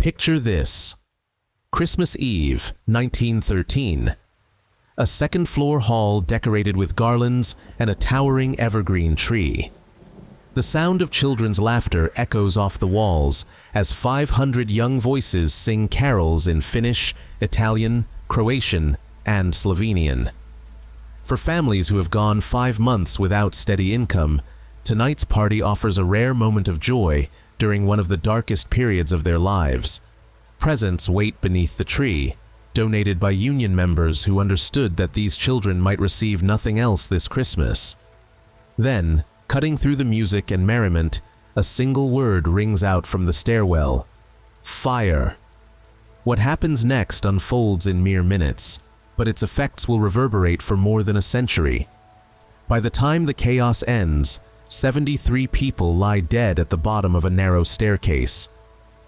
Picture this. Christmas Eve, 1913. A second-floor hall decorated with garlands and a towering evergreen tree. The sound of children's laughter echoes off the walls as 500 young voices sing carols in Finnish, Italian, Croatian, and Slovenian. For families who have gone 5 months without steady income, tonight's party offers a rare moment of joy during one of the darkest periods of their lives. Presents wait beneath the tree, donated by union members who understood that these children might receive nothing else this Christmas. Then, cutting through the music and merriment, a single word rings out from the stairwell: fire. What happens next unfolds in mere minutes, but its effects will reverberate for more than a century. By the time the chaos ends, 73 people lie dead at the bottom of a narrow staircase.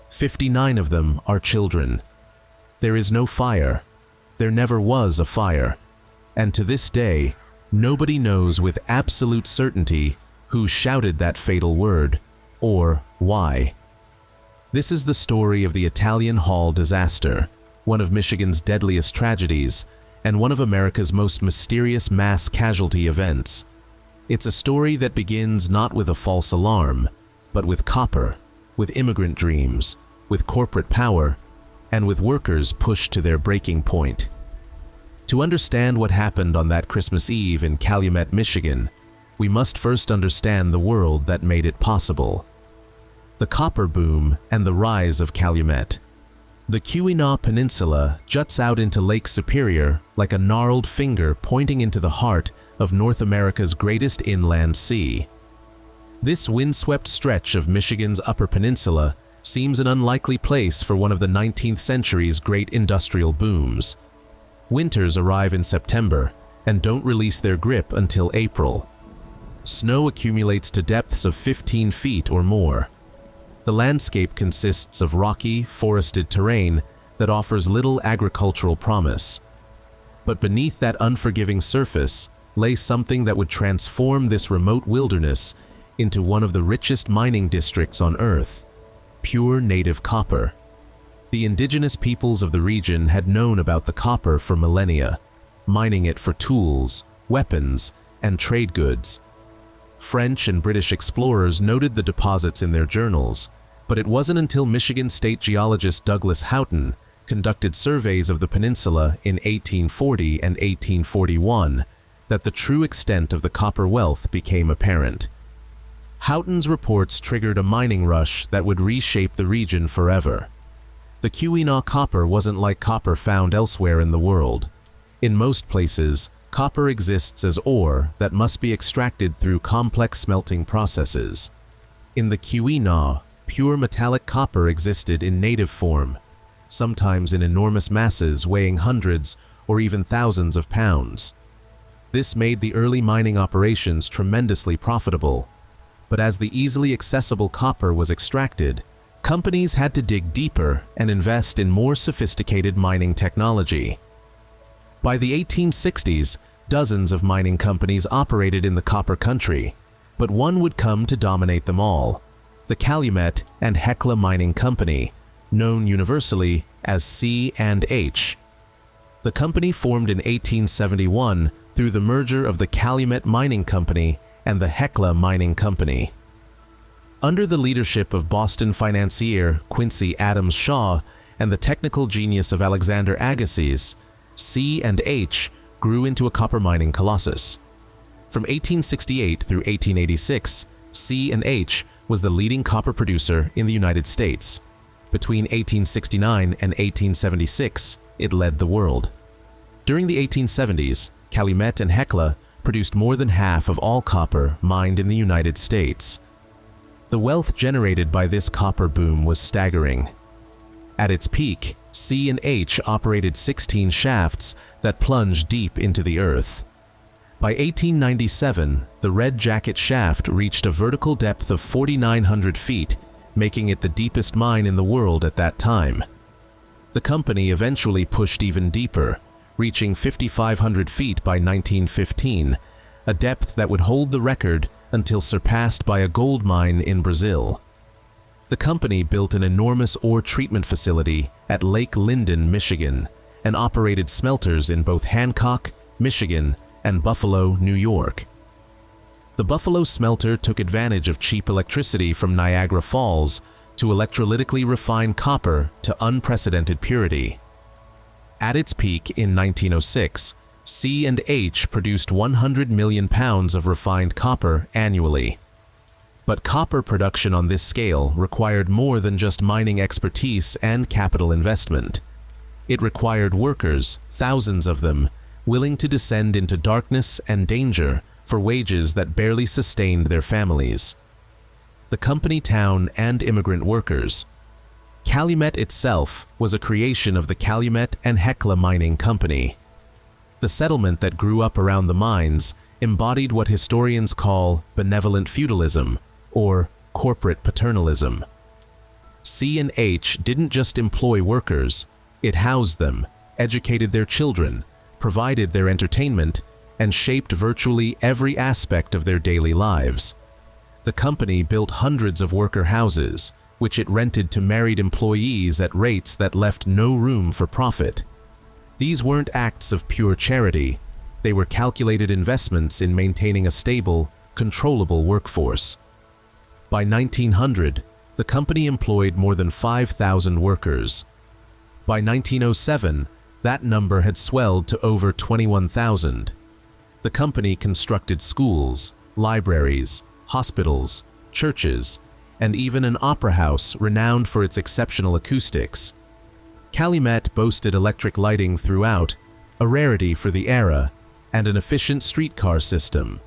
59 of them are children. There is no fire. There never was a fire. And to this day, nobody knows with absolute certainty who shouted that fatal word, or why. This is the story of the Italian Hall disaster, one of Michigan's deadliest tragedies, and one of America's most mysterious mass casualty events. It's a story that begins not with a false alarm, but with copper, with immigrant dreams, with corporate power, and with workers pushed to their breaking point. To understand what happened on that Christmas Eve in Calumet, Michigan, we must first understand the world that made it possible. The copper boom and the rise of Calumet. The Keweenaw Peninsula juts out into Lake Superior like a gnarled finger pointing into the heart of North America's greatest inland sea. This windswept stretch of Michigan's Upper Peninsula seems an unlikely place for one of the 19th century's great industrial booms. Winters arrive in September and don't release their grip until April. Snow accumulates to depths of 15 feet or more. The landscape consists of rocky, forested terrain that offers little agricultural promise. But beneath that unforgiving surface lay something that would transform this remote wilderness into one of the richest mining districts on Earth: pure native copper. The indigenous peoples of the region had known about the copper for millennia, mining it for tools, weapons, and trade goods. French and British explorers noted the deposits in their journals, but it wasn't until Michigan state geologist Douglas Houghton conducted surveys of the peninsula in 1840 and 1841 that the true extent of the copper wealth became apparent. Houghton's reports triggered a mining rush that would reshape the region forever. The Keweenaw copper wasn't like copper found elsewhere in the world. In most places, copper exists as ore that must be extracted through complex smelting processes. In the Keweenaw, pure metallic copper existed in native form, sometimes in enormous masses weighing hundreds or even thousands of pounds. This made the early mining operations tremendously profitable. But as the easily accessible copper was extracted, companies had to dig deeper and invest in more sophisticated mining technology. By the 1860s, dozens of mining companies operated in the copper country, but one would come to dominate them all: the Calumet and Hecla Mining Company, known universally as C&H. The company formed in 1871 through the merger of the Calumet Mining Company and the Hecla Mining Company. Under the leadership of Boston financier Quincy Adams Shaw and the technical genius of Alexander Agassiz, C&H grew into a copper mining colossus. From 1868 through 1886, C&H was the leading copper producer in the United States. Between 1869 and 1876, it led the world. During the 1870s, Calumet and Hecla produced more than half of all copper mined in the United States. The wealth generated by this copper boom was staggering. At its peak, C&H operated 16 shafts that plunged deep into the earth. By 1897, the Red Jacket shaft reached a vertical depth of 4,900 feet, making it the deepest mine in the world at that time. The company eventually pushed even deeper, reaching 5,500 feet by 1915, a depth that would hold the record until surpassed by a gold mine in Brazil. The company built an enormous ore treatment facility at Lake Linden, Michigan, and operated smelters in both Hancock, Michigan, and Buffalo, New York. The Buffalo smelter took advantage of cheap electricity from Niagara Falls to electrolytically refine copper to unprecedented purity. At its peak in 1906, C&H produced 100 million pounds of refined copper annually. But copper production on this scale required more than just mining expertise and capital investment. It required workers, thousands of them, willing to descend into darkness and danger for wages that barely sustained their families. The company town and immigrant workers. Calumet itself was a creation of the Calumet and Hecla Mining Company. The settlement that grew up around the mines embodied what historians call benevolent feudalism, or corporate paternalism. C&H didn't just employ workers, it housed them, educated their children, provided their entertainment, and shaped virtually every aspect of their daily lives. The company built hundreds of worker houses, which it rented to married employees at rates that left no room for profit. These weren't acts of pure charity, they were calculated investments in maintaining a stable, controllable workforce. By 1900, the company employed more than 5,000 workers. By 1907, that number had swelled to over 21,000. The company constructed schools, libraries, hospitals, churches, and even an opera house renowned for its exceptional acoustics. Calumet boasted electric lighting throughout, a rarity for the era, and an efficient streetcar system.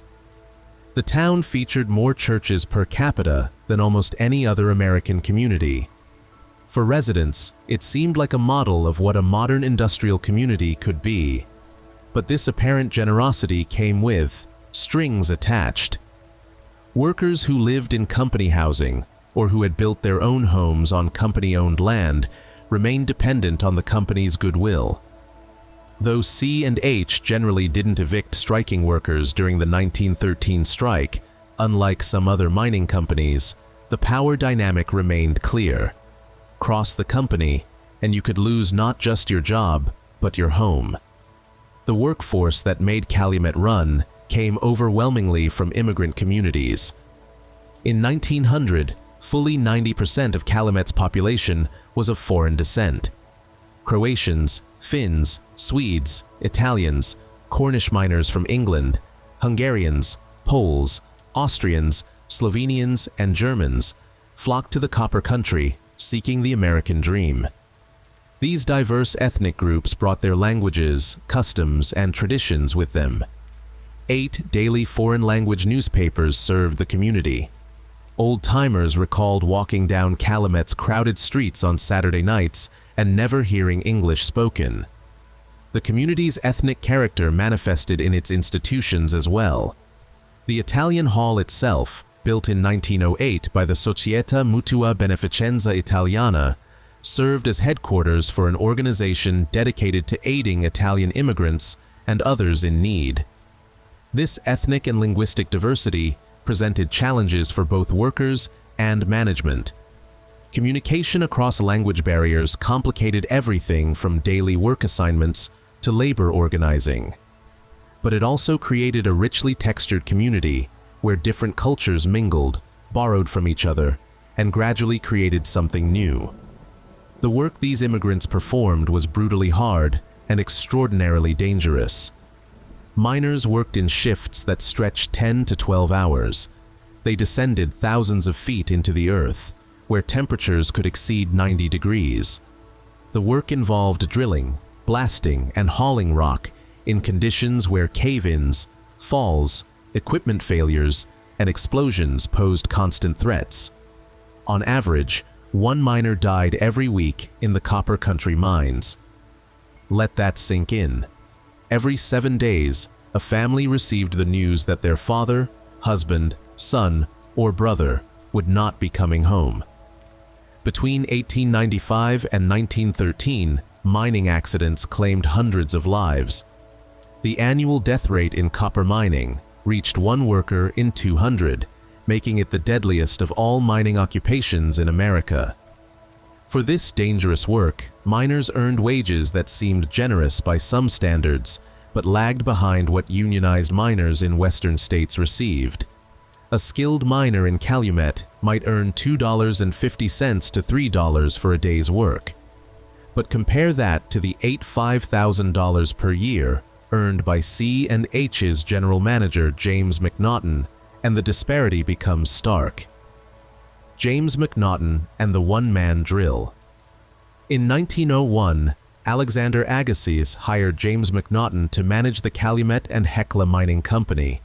The town featured more churches per capita than almost any other American community. For residents, it seemed like a model of what a modern industrial community could be. But this apparent generosity came with strings attached. Workers who lived in company housing, or who had built their own homes on company-owned land, remained dependent on the company's goodwill. Though C&H generally didn't evict striking workers during the 1913 strike, unlike some other mining companies, the power dynamic remained clear. Cross the company, and you could lose not just your job, but your home. The workforce that made Calumet run came overwhelmingly from immigrant communities. In 1900, fully 90% of Calumet's population was of foreign descent. Croatians, Finns, Swedes, Italians, Cornish miners from England, Hungarians, Poles, Austrians, Slovenians, and Germans flocked to the copper country, seeking the American dream. These diverse ethnic groups brought their languages, customs, and traditions with them. 8 daily foreign language newspapers served the community. Old-timers recalled walking down Calumet's crowded streets on Saturday nights and never hearing English spoken. The community's ethnic character manifested in its institutions as well. The Italian Hall itself, built in 1908 by the Società Mutua Beneficenza Italiana, served as headquarters for an organization dedicated to aiding Italian immigrants and others in need. This ethnic and linguistic diversity presented challenges for both workers and management. Communication across language barriers complicated everything from daily work assignments to labor organizing. But it also created a richly textured community where different cultures mingled, borrowed from each other, and gradually created something new. The work these immigrants performed was brutally hard and extraordinarily dangerous. Miners worked in shifts that stretched 10 to 12 hours. They descended thousands of feet into the earth, where temperatures could exceed 90 degrees. The work involved drilling, blasting, and hauling rock in conditions where cave-ins, falls, equipment failures, and explosions posed constant threats. On average, 1 miner died every week in the copper country mines. Let that sink in. Every 7 days, a family received the news that their father, husband, son, or brother would not be coming home. Between 1895 and 1913, mining accidents claimed hundreds of lives. The annual death rate in copper mining reached 1 worker in 200, making it the deadliest of all mining occupations in America. For this dangerous work, miners earned wages that seemed generous by some standards, but lagged behind what unionized miners in western states received. A skilled miner in Calumet might earn $2.50 to $3 for a day's work. But compare that to the $5,000 per year earned by C&H's general manager James McNaughton, and the disparity becomes stark. James McNaughton and the one-man drill. In 1901, Alexander Agassiz hired James McNaughton to manage the Calumet and Hecla Mining Company.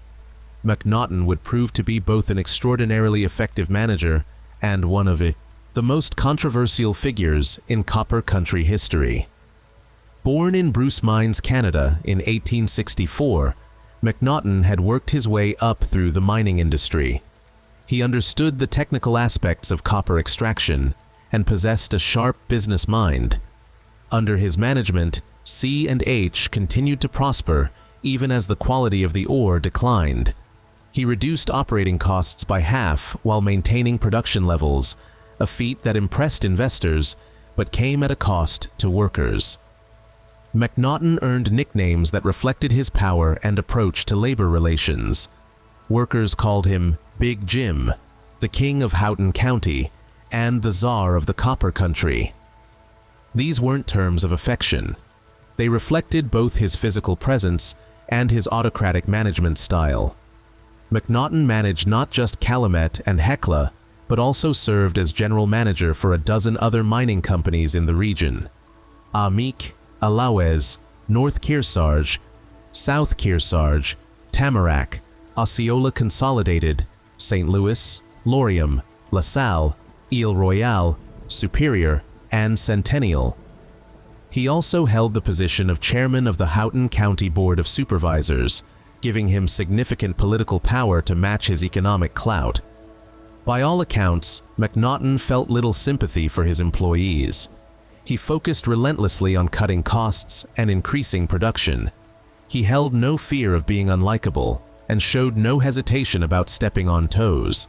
McNaughton would prove to be both an extraordinarily effective manager and one of the most controversial figures in copper country history. Born in Bruce Mines, Canada in 1864, McNaughton had worked his way up through the mining industry. He understood the technical aspects of copper extraction and possessed a sharp business mind. Under his management, C&H continued to prosper even as the quality of the ore declined. He reduced operating costs by half while maintaining production levels, a feat that impressed investors but came at a cost to workers. McNaughton earned nicknames that reflected his power and approach to labor relations. Workers called him Big Jim, the King of Houghton County, and the Czar of the Copper Country. These weren't terms of affection. They reflected both his physical presence and his autocratic management style. McNaughton managed not just Calumet and Hecla, but also served as general manager for a dozen other mining companies in the region: Amique, Alawez, North Kearsarge, South Kearsarge, Tamarack, Osceola Consolidated, St. Louis, Laurium, LaSalle, Ile Royale, Superior, and Centennial. He also held the position of chairman of the Houghton County Board of Supervisors, giving him significant political power to match his economic clout. By all accounts, McNaughton felt little sympathy for his employees. He focused relentlessly on cutting costs and increasing production. He held no fear of being unlikable and showed no hesitation about stepping on toes.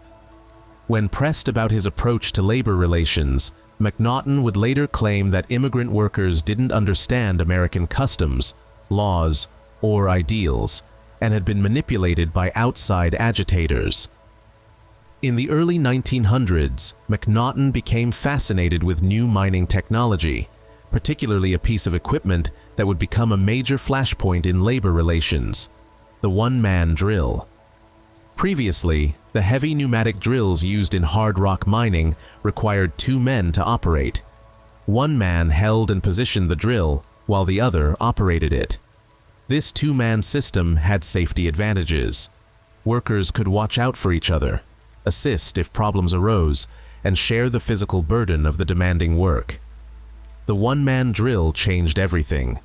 When pressed about his approach to labor relations, McNaughton would later claim that immigrant workers didn't understand American customs, laws, or ideals, and had been manipulated by outside agitators. In the early 1900s, McNaughton became fascinated with new mining technology, particularly a piece of equipment that would become a major flashpoint in labor relations: the one-man drill. Previously, the heavy pneumatic drills used in hard rock mining required two men to operate. One man held and positioned the drill, while the other operated it. This two-man system had safety advantages. Workers could watch out for each other, assist if problems arose, and share the physical burden of the demanding work. The one-man drill changed everything.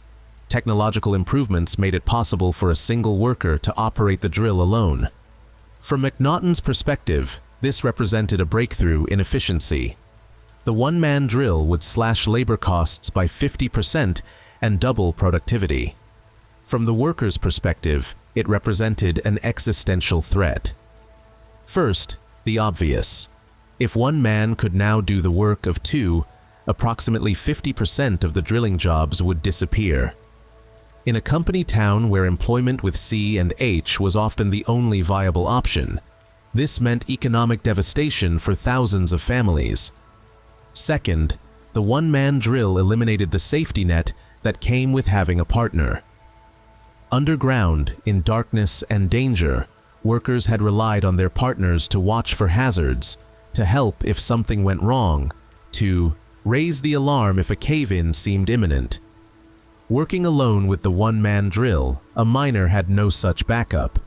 Technological improvements made it possible for a single worker to operate the drill alone. From McNaughton's perspective, this represented a breakthrough in efficiency. The one-man drill would slash labor costs by 50% and double productivity. From the worker's perspective, it represented an existential threat. First, the obvious. If one man could now do the work of two, approximately 50% of the drilling jobs would disappear. In a company town where employment with C&H was often the only viable option, this meant economic devastation for thousands of families. Second, the one-man drill eliminated the safety net that came with having a partner. Underground, in darkness and danger, workers had relied on their partners to watch for hazards, to help if something went wrong, to raise the alarm if a cave-in seemed imminent. Working alone with the one-man drill, a miner had no such backup.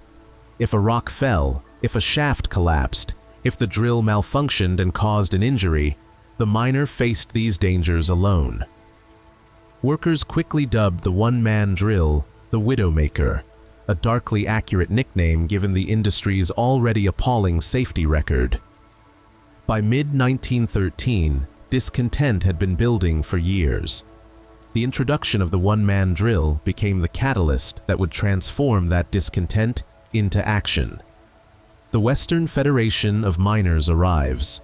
If a rock fell, if a shaft collapsed, if the drill malfunctioned and caused an injury, the miner faced these dangers alone. Workers quickly dubbed the one-man drill the Widowmaker, a darkly accurate nickname given the industry's already appalling safety record. By mid-1913, discontent had been building for years. The introduction of the one-man drill became the catalyst that would transform that discontent into action. The Western Federation of Miners arrives.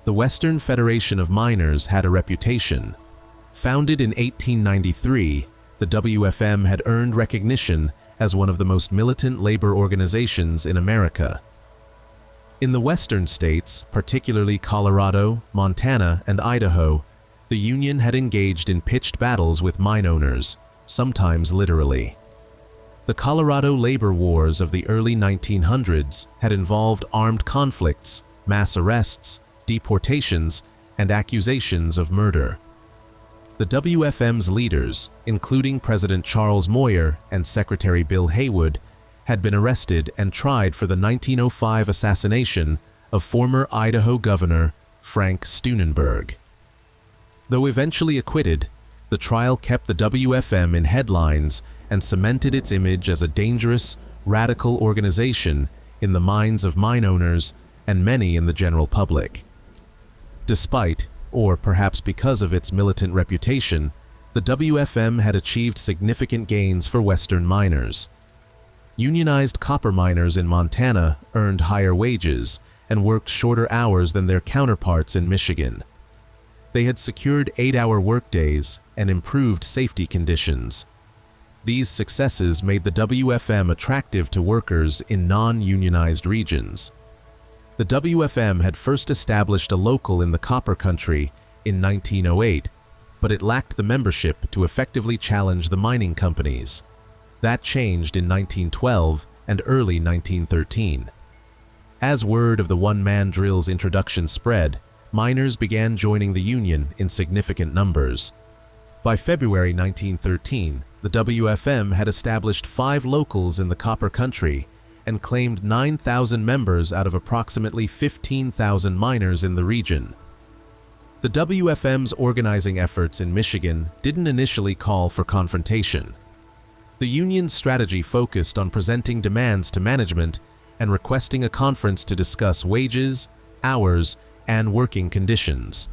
The Western Federation of Miners had a reputation. Founded in 1893, the WFM had earned recognition as one of the most militant labor organizations in America. In the western states, particularly Colorado, Montana, and Idaho, the Union had engaged in pitched battles with mine owners, sometimes literally. The Colorado labor wars of the early 1900s had involved armed conflicts, mass arrests, deportations, and accusations of murder. The WFM's leaders, including President Charles Moyer and Secretary Bill Haywood, had been arrested and tried for the 1905 assassination of former Idaho Governor Frank Steunenberg. Though eventually acquitted, the trial kept the WFM in headlines and cemented its image as a dangerous, radical organization in the minds of mine owners and many in the general public. Despite, or perhaps because of its militant reputation, the WFM had achieved significant gains for Western miners. Unionized copper miners in Montana earned higher wages and worked shorter hours than their counterparts in Michigan. They had secured 8-hour workdays and improved safety conditions. These successes made the WFM attractive to workers in non-unionized regions. The WFM had first established a local in the copper country in 1908, but it lacked the membership to effectively challenge the mining companies. That changed in 1912 and early 1913. As word of the one-man drill's introduction spread, miners began joining the Union in significant numbers. By February 1913, the WFM had established 5 locals in the copper country and claimed 9,000 members out of approximately 15,000 miners in the region. The WFM's organizing efforts in Michigan didn't initially call for confrontation. The union's strategy focused on presenting demands to management and requesting a conference to discuss wages, hours, and working conditions.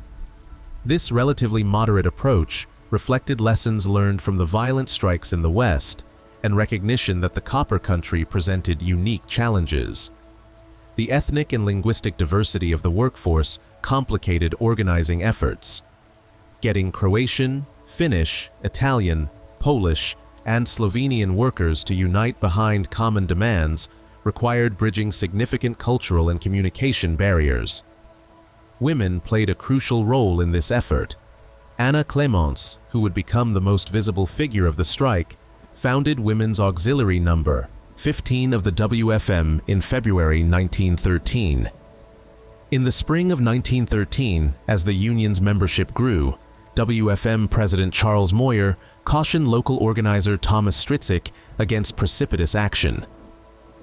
This relatively moderate approach reflected lessons learned from the violent strikes in the West and recognition that the copper country presented unique challenges. The ethnic and linguistic diversity of the workforce complicated organizing efforts. Getting Croatian, Finnish, Italian, Polish, and Slovenian workers to unite behind common demands required bridging significant cultural and communication barriers. Women played a crucial role in this effort. Anna Clemenc, who would become the most visible figure of the strike, founded Women's Auxiliary Number 15 of the WFM in February 1913. In the spring of 1913, as the union's membership grew, WFM President Charles Moyer cautioned local organizer Thomas Stritzik against precipitous action.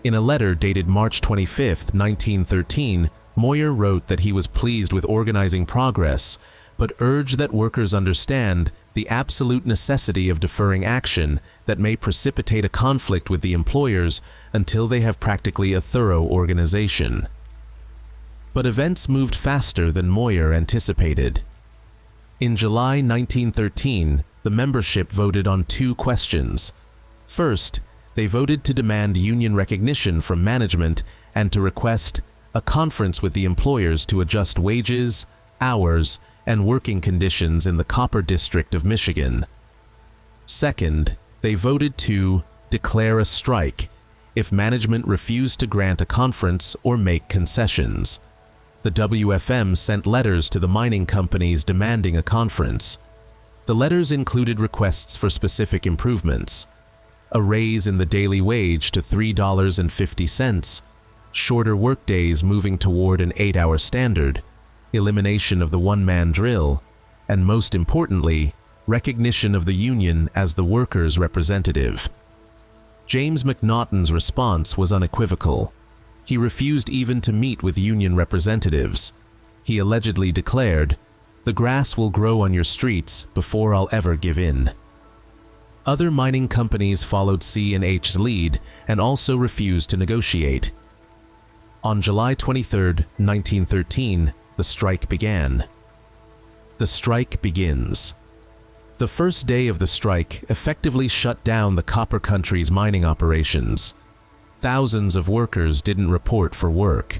In a letter dated March 25, 1913, Moyer wrote that he was pleased with organizing progress, but urged that workers understand the absolute necessity of deferring action that may precipitate a conflict with the employers until they have practically a thorough organization. But events moved faster than Moyer anticipated. In July 1913, the membership voted on 2 questions. First, they voted to demand union recognition from management and to request a conference with the employers to adjust wages, hours, and working conditions in the Copper District of Michigan. Second, they voted to declare a strike if management refused to grant a conference or make concessions. The WFM sent letters to the mining companies demanding a conference. The letters included requests for specific improvements: a raise in the daily wage to $3.50, shorter workdays moving toward an 8-hour standard, elimination of the one-man drill, and most importantly, recognition of the union as the workers' representative. James McNaughton's response was unequivocal. He refused even to meet with union representatives. He allegedly declared, "The grass will grow on your streets before I'll ever give in." Other mining companies followed C&H's lead and also refused to negotiate. On July 23, 1913, the strike began. The strike begins. The first day of the strike effectively shut down the copper country's mining operations. thousands of workers didn't report for work.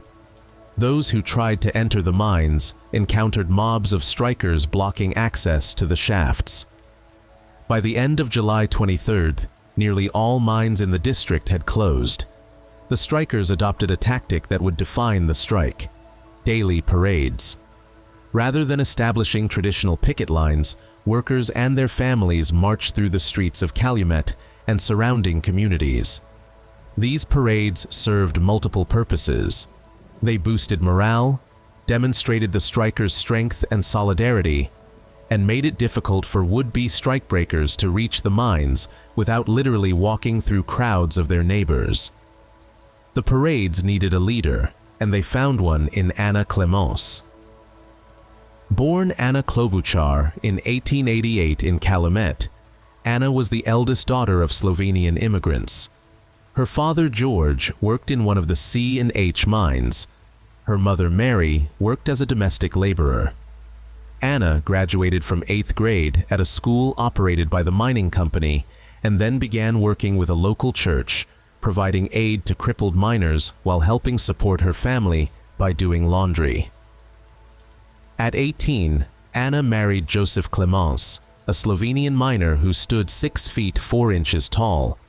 Those who tried to enter the mines encountered mobs of strikers blocking access to the shafts. By the end of July 23rd, nearly all mines in the district had closed. The strikers adopted a tactic that would define the strike: daily parades. Rather than establishing traditional picket lines, workers and their families marched through the streets of Calumet and surrounding communities. These parades served multiple purposes. They boosted morale, demonstrated the strikers' strength and solidarity, and made it difficult for would-be strikebreakers to reach the mines without literally walking through crowds of their neighbors. The parades needed a leader, and they found one in Anna Clemenc. Born Anna Klobuchar in 1888 in Calumet, Anna was the eldest daughter of Slovenian immigrants. Her father, George, worked in one of the C&H mines. Her mother, Mary, worked as a domestic laborer. Anna graduated from 8th grade at a school operated by the mining company and then began working with a local church, providing aid to crippled miners while helping support her family by doing laundry. At 18, Anna married Joseph Clemenc, a Slovenian miner who stood 6 feet 4 inches tall.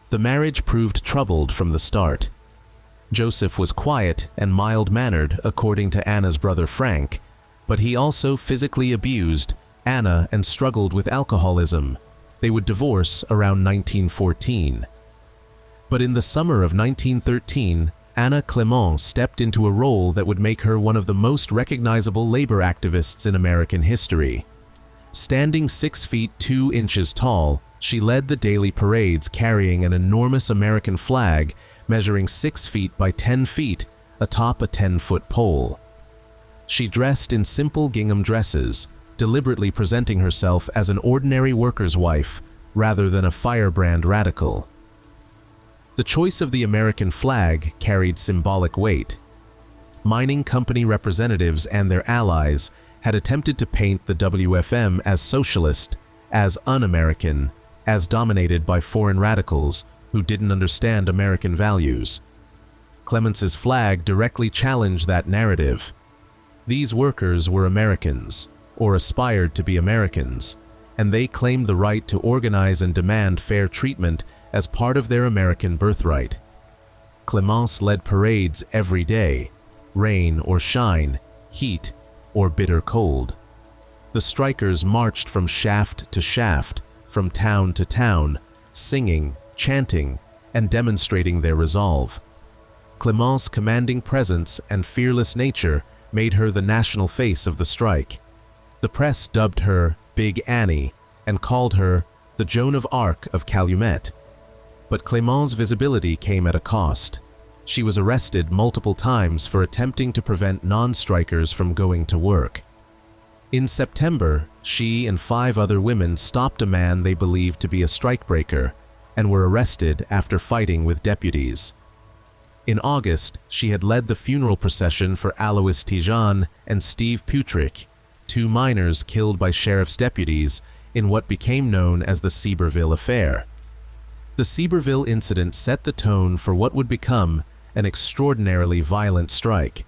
The marriage proved troubled from the start. Joseph was quiet and mild-mannered, according to Anna's brother Frank, but he also physically abused Anna and struggled with alcoholism. They would divorce around 1914. But in the summer of 1913, Anna Clemenc stepped into a role that would make her one of the most recognizable labor activists in American history. Standing 6 feet 2 inches tall, she led the daily parades carrying an enormous American flag measuring 6 feet by 10 feet atop a 10-foot pole. She dressed in simple gingham dresses, deliberately presenting herself as an ordinary worker's wife rather than a firebrand radical. The choice of the American flag carried symbolic weight. Mining company representatives and their allies had attempted to paint the WFM as socialist, as un-American, as dominated by foreign radicals who didn't understand American values. Clemenc's flag directly challenged that narrative. These workers were Americans, or aspired to be Americans, and they claimed the right to organize and demand fair treatment as part of their American birthright. Clemenc led parades every day, rain or shine, heat or bitter cold. The strikers marched from shaft to shaft, from town to town, singing, chanting, and demonstrating their resolve. Clemenc's commanding presence and fearless nature made her the national face of the strike. The press dubbed her Big Annie and called her the Joan of Arc of Calumet. But Clemenc's visibility came at a cost. She was arrested multiple times for attempting to prevent non-strikers from going to work. In September, she and 5 other women stopped a man they believed to be a strikebreaker and were arrested after fighting with deputies. In August, she had led the funeral procession for Alois Tijan and Steve Putrick, 2 miners killed by sheriff's deputies in what became known as the Seaberville Affair. The Seaberville incident set the tone for what would become an extraordinarily violent strike.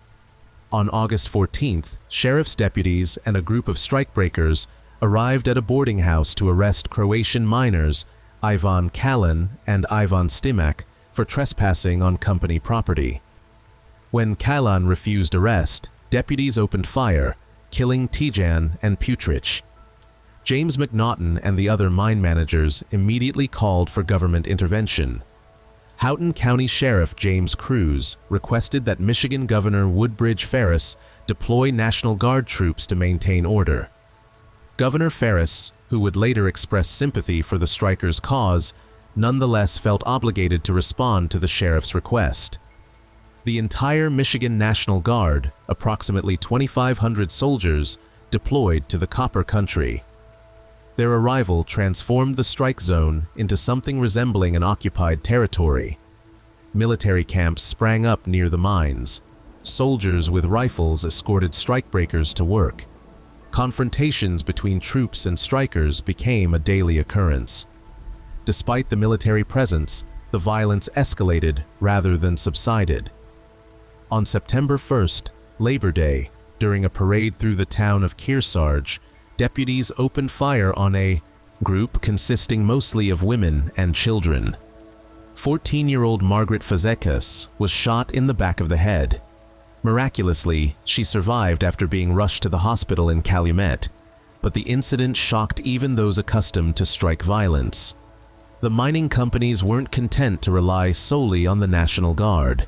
On August 14th, sheriff's deputies and a group of strikebreakers arrived at a boarding house to arrest Croatian miners Ivan Kalan and Ivan Stimac for trespassing on company property. When Kalan refused arrest, deputies opened fire, killing Tijan and Putrich. James McNaughton and the other mine managers immediately called for government intervention. Houghton County Sheriff James Cruz requested that Michigan Governor Woodbridge Ferris deploy National Guard troops to maintain order. Governor Ferris, who would later express sympathy for the strikers' cause, nonetheless felt obligated to respond to the sheriff's request. The entire Michigan National Guard, approximately 2,500 soldiers, deployed to the Copper Country. Their arrival transformed the strike zone into something resembling an occupied territory. Military camps sprang up near the mines. Soldiers with rifles escorted strikebreakers to work. Confrontations between troops and strikers became a daily occurrence. Despite the military presence, the violence escalated rather than subsided. On September 1st, Labor Day, during a parade through the town of Kearsarge, deputies opened fire on a group consisting mostly of women and children. 14-year-old Margaret Fazekas was shot in the back of the head. Miraculously, she survived after being rushed to the hospital in Calumet, but the incident shocked even those accustomed to strike violence. The mining companies weren't content to rely solely on the National Guard.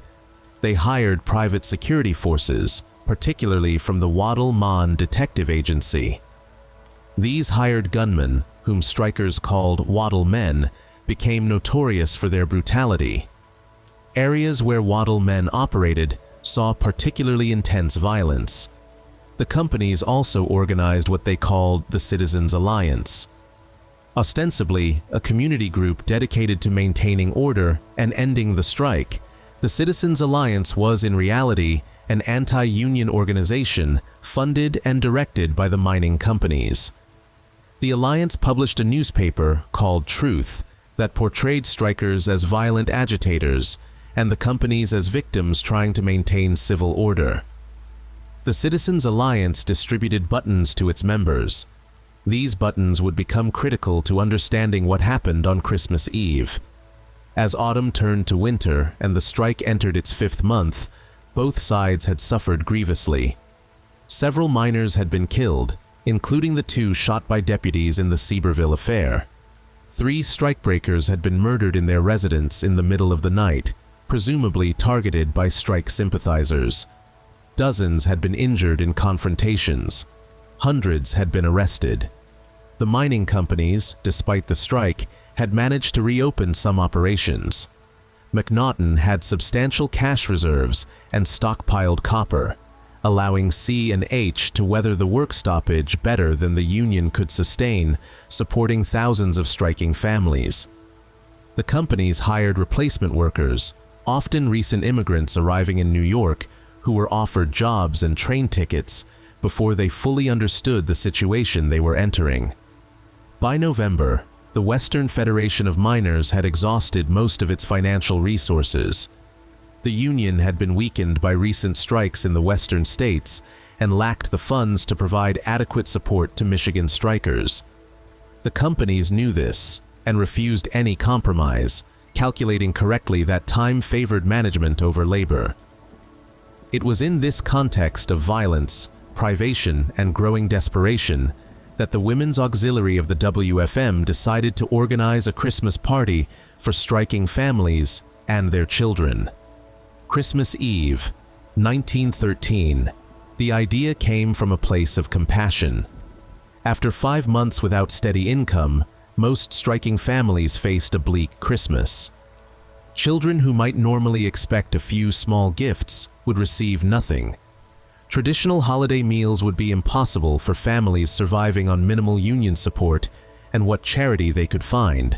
They hired private security forces, particularly from the Wadal Mon Detective Agency. These hired gunmen, whom strikers called Wadal Men, became notorious for their brutality. Areas where Wadal Men operated saw particularly intense violence. The companies also organized what they called the Citizens Alliance. Ostensibly a community group dedicated to maintaining order and ending the strike, the Citizens Alliance was in reality an anti-union organization funded and directed by the mining companies. The Alliance published a newspaper called Truth that portrayed strikers as violent agitators and the companies as victims trying to maintain civil order. The Citizens Alliance distributed buttons to its members. These buttons would become critical to understanding what happened on Christmas Eve. As autumn turned to winter and the strike entered its 5th month, both sides had suffered grievously. Several miners had been killed, including the 2 shot by deputies in the Seaberville affair. 3 strikebreakers had been murdered in their residence in the middle of the night, presumably targeted by strike sympathizers. Dozens had been injured in confrontations. Hundreds had been arrested. The mining companies, despite the strike, had managed to reopen some operations. McNaughton had substantial cash reserves and stockpiled copper, allowing C&H to weather the work stoppage better than the union could sustain, supporting thousands of striking families. The companies hired replacement workers, often recent immigrants arriving in New York, who were offered jobs and train tickets before they fully understood the situation they were entering. By November, the Western Federation of Miners had exhausted most of its financial resources. The union had been weakened by recent strikes in the western states and lacked the funds to provide adequate support to Michigan strikers. The companies knew this and refused any compromise, calculating correctly that time favored management over labor. It was in this context of violence, privation, and growing desperation that the Women's Auxiliary of the WFM decided to organize a Christmas party for striking families and their children. Christmas Eve, 1913. The idea came from a place of compassion. After 5 months without steady income, most striking families faced a bleak Christmas. Children who might normally expect a few small gifts would receive nothing. Traditional holiday meals would be impossible for families surviving on minimal union support and what charity they could find.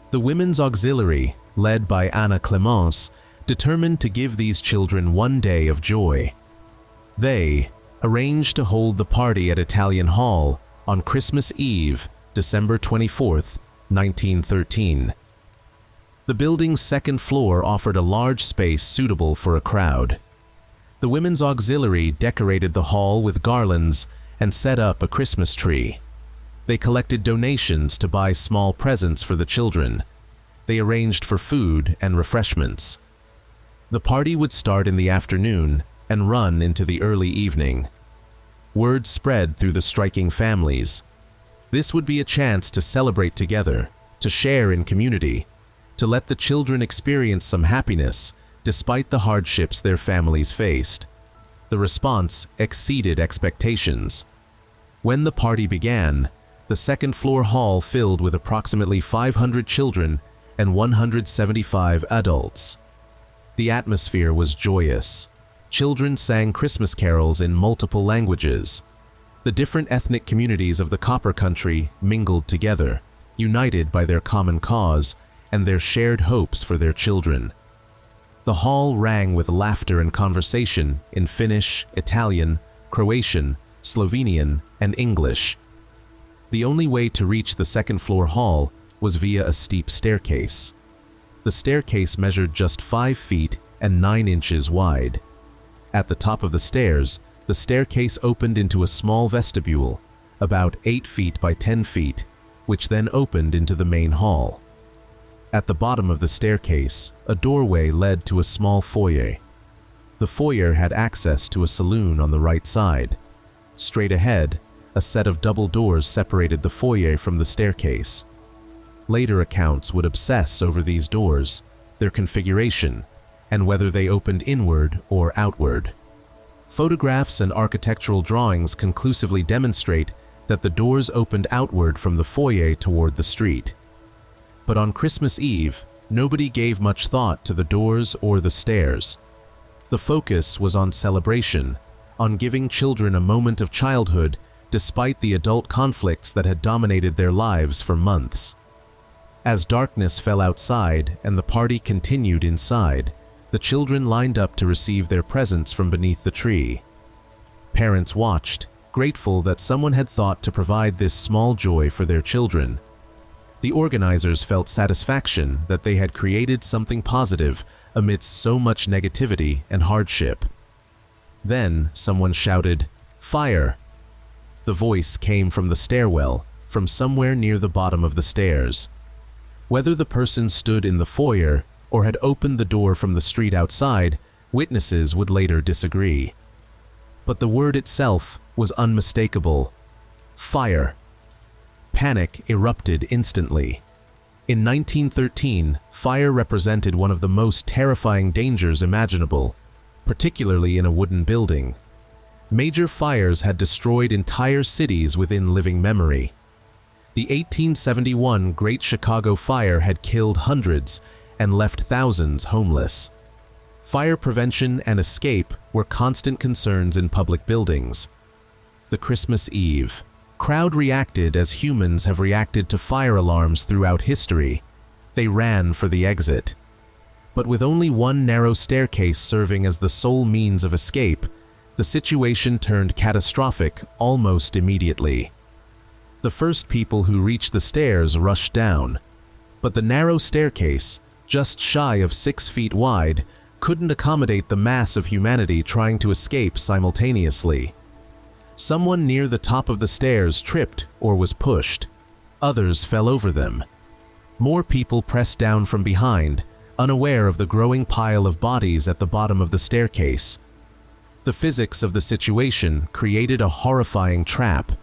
The Women's Auxiliary, led by Anna Clemenc, determined to give these children one day of joy. They arranged to hold the party at Italian Hall on Christmas Eve, December 24, 1913. The building's 2nd floor offered a large space suitable for a crowd. The Women's Auxiliary decorated the hall with garlands and set up a Christmas tree. They collected donations to buy small presents for the children. They arranged for food and refreshments. The party would start in the afternoon and run into the early evening. Word spread through the striking families. This would be a chance to celebrate together, to share in community, to let the children experience some happiness despite the hardships their families faced. The response exceeded expectations. When the party began, the 2nd floor hall filled with approximately 500 children and 175 adults. The atmosphere was joyous. Children sang Christmas carols in multiple languages. The different ethnic communities of the Copper Country mingled together, united by their common cause and their shared hopes for their children. The hall rang with laughter and conversation in Finnish, Italian, Croatian, Slovenian, and English. The only way to reach the 2nd floor hall was via a steep staircase. The staircase measured just 5 feet and 9 inches wide. At the top of the stairs, the staircase opened into a small vestibule, about 8 feet by 10 feet, which then opened into the main hall. At the bottom of the staircase, a doorway led to a small foyer. The foyer had access to a saloon on the right side. Straight ahead, a set of double doors separated the foyer from the staircase. Later accounts would obsess over these doors, their configuration, and whether they opened inward or outward. Photographs and architectural drawings conclusively demonstrate that the doors opened outward from the foyer toward the street. But on Christmas Eve, nobody gave much thought to the doors or the stairs. The focus was on celebration, on giving children a moment of childhood despite the adult conflicts that had dominated their lives for months. As darkness fell outside and the party continued inside, the children lined up to receive their presents from beneath the tree. Parents watched, grateful that someone had thought to provide this small joy for their children. The organizers felt satisfaction that they had created something positive amidst so much negativity and hardship. Then someone shouted, "Fire!" The voice came from the stairwell, from somewhere near the bottom of the stairs. Whether the person stood in the foyer or had opened the door from the street outside, witnesses would later disagree. But the word itself was unmistakable: fire. Panic erupted instantly. In 1913, fire represented one of the most terrifying dangers imaginable, particularly in a wooden building. Major fires had destroyed entire cities within living memory. The 1871 Great Chicago Fire had killed hundreds and left thousands homeless. Fire prevention and escape were constant concerns in public buildings. The Christmas Eve crowd reacted as humans have reacted to fire alarms throughout history. They ran for the exit. But with only one narrow staircase serving as the sole means of escape, the situation turned catastrophic almost immediately. The first people who reached the stairs rushed down, but the narrow staircase, just shy of 6 feet wide, couldn't accommodate the mass of humanity trying to escape simultaneously. Someone near the top of the stairs tripped or was pushed. Others fell over them. More people pressed down from behind, unaware of the growing pile of bodies at the bottom of the staircase. The physics of the situation created a horrifying trap.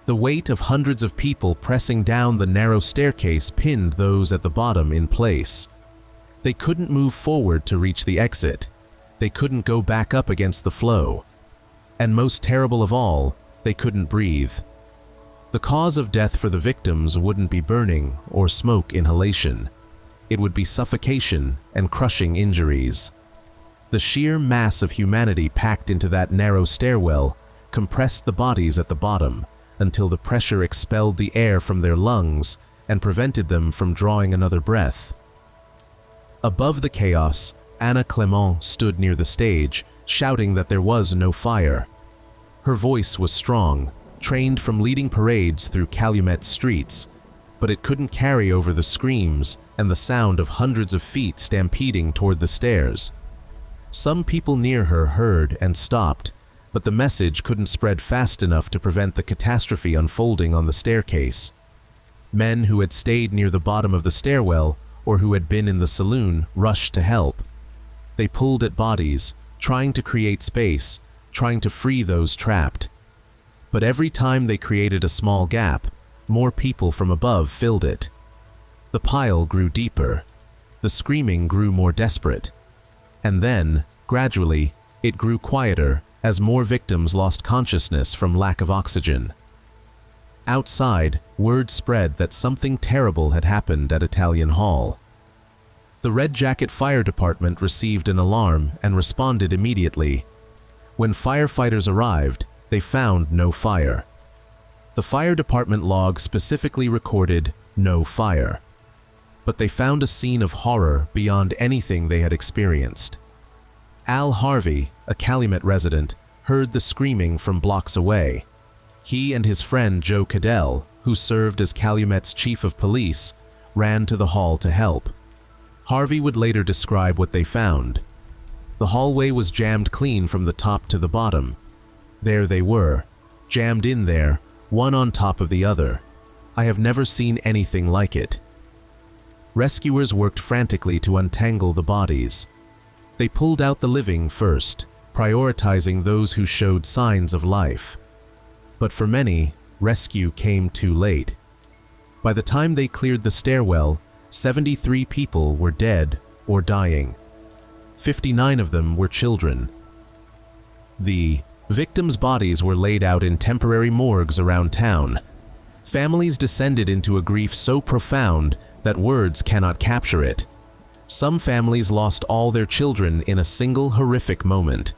The weight of hundreds of people pressing down the narrow staircase pinned those at the bottom in place. They couldn't move forward to reach the exit. They couldn't go back up against the flow. And most terrible of all, they couldn't breathe. The cause of death for the victims wouldn't be burning or smoke inhalation. It would be suffocation and crushing injuries. The sheer mass of humanity packed into that narrow stairwell compressed the bodies at the bottom until the pressure expelled the air from their lungs and prevented them from drawing another breath. Above the chaos, Anna Clemenc stood near the stage, shouting that there was no fire. Her voice was strong, trained from leading parades through Calumet streets, but it couldn't carry over the screams and the sound of hundreds of feet stampeding toward the stairs. Some people near her heard and stopped, but the message couldn't spread fast enough to prevent the catastrophe unfolding on the staircase. Men who had stayed near the bottom of the stairwell or who had been in the saloon rushed to help. They pulled at bodies, trying to create space, trying to free those trapped. But every time they created a small gap, more people from above filled it. The pile grew deeper. The screaming grew more desperate. And then, gradually, it grew quieter as more victims lost consciousness from lack of oxygen. Outside, word spread that something terrible had happened at Italian Hall. The Red Jacket Fire Department received an alarm and responded immediately. When firefighters arrived, they found no fire. The fire department log specifically recorded no fire. But they found a scene of horror beyond anything they had experienced. Al Harvey, a Calumet resident, heard the screaming from blocks away. He and his friend Joe Cadell, who served as Calumet's chief of police, ran to the hall to help. Harvey would later describe what they found. The hallway was jammed clean from the top to the bottom. There they were, jammed in there, one on top of the other. I have never seen anything like it. Rescuers worked frantically to untangle the bodies. They pulled out the living first, prioritizing those who showed signs of life. But for many, rescue came too late. By the time they cleared the stairwell, 73 people were dead or dying. 59 of them were children. The victims' bodies were laid out in temporary morgues around town. Families descended into a grief so profound that words cannot capture it. Some families lost all their children in a single horrific moment.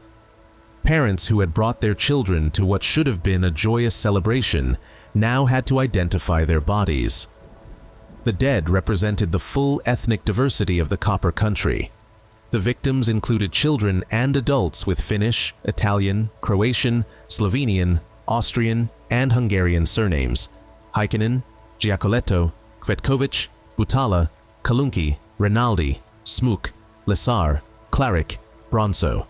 Parents who had brought their children to what should have been a joyous celebration now had to identify their bodies. The dead represented the full ethnic diversity of the Copper Country. The victims included children and adults with Finnish, Italian, Croatian, Slovenian, Austrian, and Hungarian surnames: Heikkinen, Giacoletto, Kvetkovic, Butala, Kalunki, Rinaldi, Smuk, Lesar, Claric, Bronso.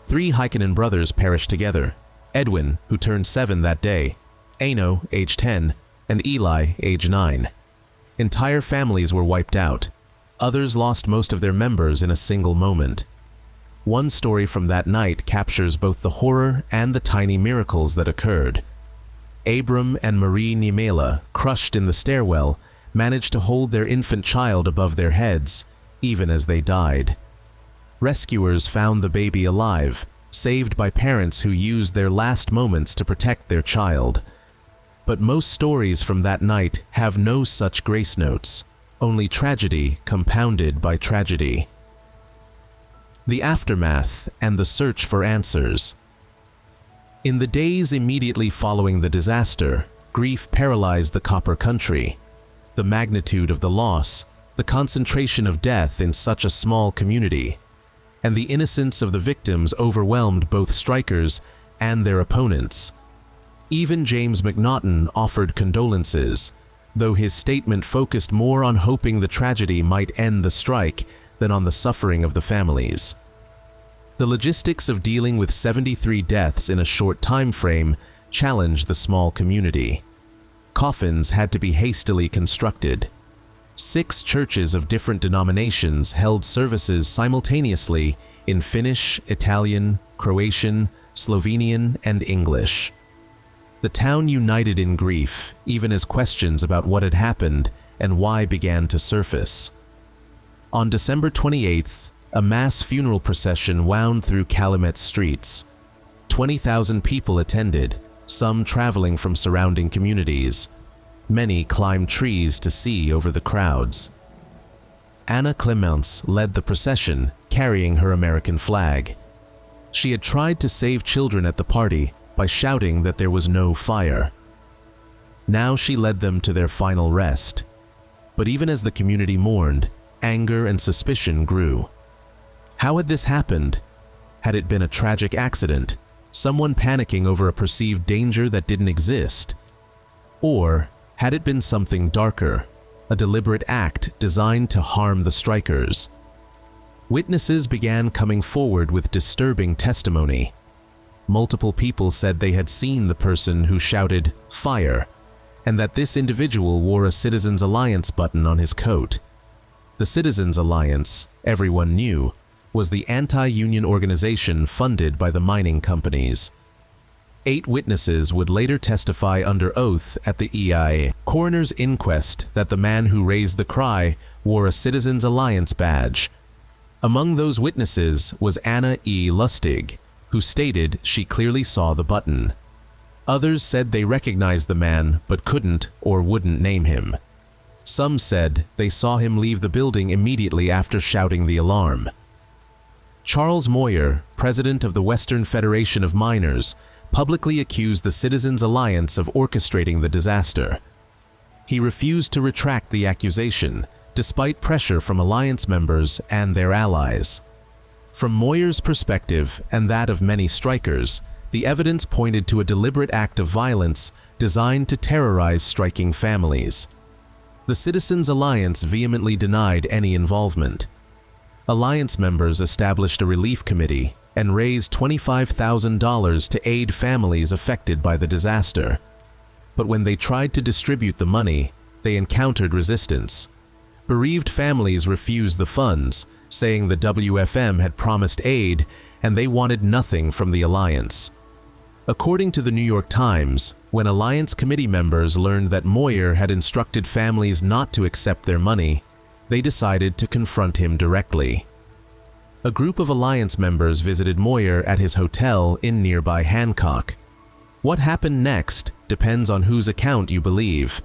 3 Heikkinen brothers perished together: Edwin, who turned 7 that day, Aino, age 10, and Eli, age 9. Entire families were wiped out. Others lost most of their members in a single moment. One story from that night captures both the horror and the tiny miracles that occurred. Abram and Marie Niemela, crushed in the stairwell, managed to hold their infant child above their heads, even as they died. Rescuers found the baby alive, saved by parents who used their last moments to protect their child. But most stories from that night have no such grace notes, only tragedy compounded by tragedy. The aftermath and the search for answers. In the days immediately following the disaster, grief paralyzed the Copper Country. The magnitude of the loss, the concentration of death in such a small community, and the innocence of the victims overwhelmed both strikers and their opponents. Even James McNaughton offered condolences, though his statement focused more on hoping the tragedy might end the strike than on the suffering of the families. The logistics of dealing with 73 deaths in a short time frame challenged the small community. Coffins had to be hastily constructed. 6 churches of different denominations held services simultaneously in Finnish, Italian, Croatian, Slovenian, and English. The town united in grief, even as questions about what had happened and why began to surface. On December 28th, a mass funeral procession wound through Calumet streets. 20,000 people attended, some traveling from surrounding communities. Many climbed trees to see over the crowds. Anna Clemenc led the procession, carrying her American flag. She had tried to save children at the party by shouting that there was no fire. Now she led them to their final rest. But even as the community mourned, anger and suspicion grew. How had this happened? Had it been a tragic accident, someone panicking over a perceived danger that didn't exist? Or had it been something darker, a deliberate act designed to harm the strikers? Witnesses began coming forward with disturbing testimony. Multiple people said they had seen the person who shouted, "Fire," and that this individual wore a Citizens Alliance button on his coat. The Citizens Alliance, everyone knew, was the anti-union organization funded by the mining companies. 8 witnesses would later testify under oath at the EIA coroner's inquest that the man who raised the cry wore a Citizens Alliance badge. Among those witnesses was Anna E. Lustig, who stated she clearly saw the button. Others said they recognized the man but couldn't or wouldn't name him. Some said they saw him leave the building immediately after shouting the alarm. Charles Moyer, president of the Western Federation of Miners, publicly accused the Citizens Alliance of orchestrating the disaster. He refused to retract the accusation, despite pressure from Alliance members and their allies. From Moyer's perspective, and that of many strikers, the evidence pointed to a deliberate act of violence designed to terrorize striking families. The Citizens Alliance vehemently denied any involvement. Alliance members established a relief committee and raised $25,000 to aid families affected by the disaster. But when they tried to distribute the money, they encountered resistance. Bereaved families refused the funds, saying the WFM had promised aid and they wanted nothing from the Alliance. According to the New York Times, when Alliance committee members learned that Moyer had instructed families not to accept their money, they decided to confront him directly. A group of Alliance members visited Moyer at his hotel in nearby Hancock. What happened next depends on whose account you believe.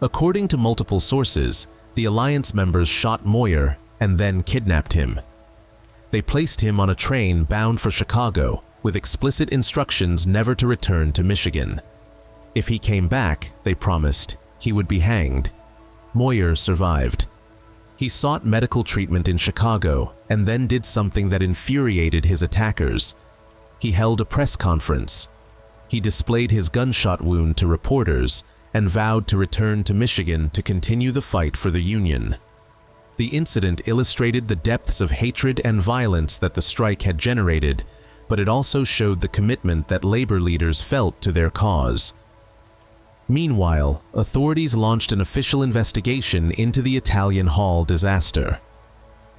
According to multiple sources, the Alliance members shot Moyer and then kidnapped him. They placed him on a train bound for Chicago with explicit instructions never to return to Michigan. If he came back, they promised, he would be hanged. Moyer survived. He sought medical treatment in Chicago and then did something that infuriated his attackers. He held a press conference. He displayed his gunshot wound to reporters and vowed to return to Michigan to continue the fight for the Union. The incident illustrated the depths of hatred and violence that the strike had generated, but it also showed the commitment that labor leaders felt to their cause. Meanwhile, authorities launched an official investigation into the Italian Hall disaster.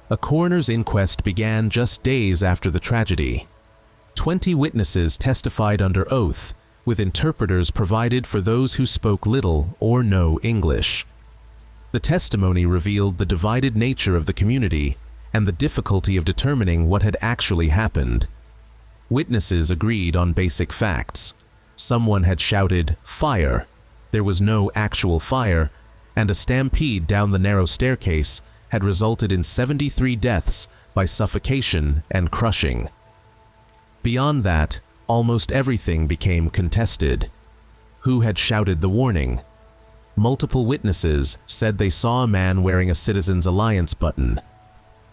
A coroner's inquest began just days after the tragedy. 20 witnesses testified under oath, with interpreters provided for those who spoke little or no English. The testimony revealed the divided nature of the community and the difficulty of determining what had actually happened. Witnesses agreed on basic facts. Someone had shouted, "Fire!" There was no actual fire, and a stampede down the narrow staircase had resulted in 73 deaths by suffocation and crushing. Beyond that, almost everything became contested. Who had shouted the warning? Multiple witnesses said they saw a man wearing a Citizens Alliance button.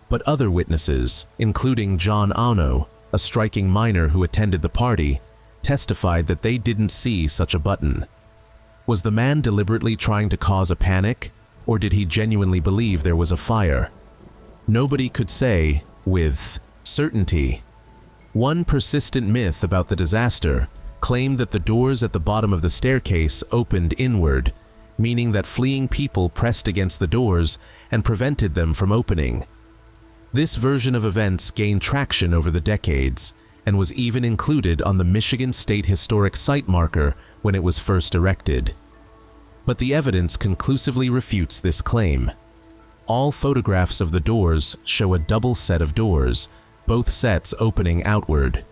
But other witnesses, including John Ono, a striking miner who attended the party, testified that they didn't see such a button. Was the man deliberately trying to cause a panic, or did he genuinely believe there was a fire? Nobody could say with certainty. One persistent myth about the disaster claimed that the doors at the bottom of the staircase opened inward, meaning that fleeing people pressed against the doors and prevented them from opening. This version of events gained traction over the decades and was even included on the Michigan State Historic Site marker when it was first erected. But the evidence conclusively refutes this claim. All photographs of the doors show a double set of doors, both sets opening outward.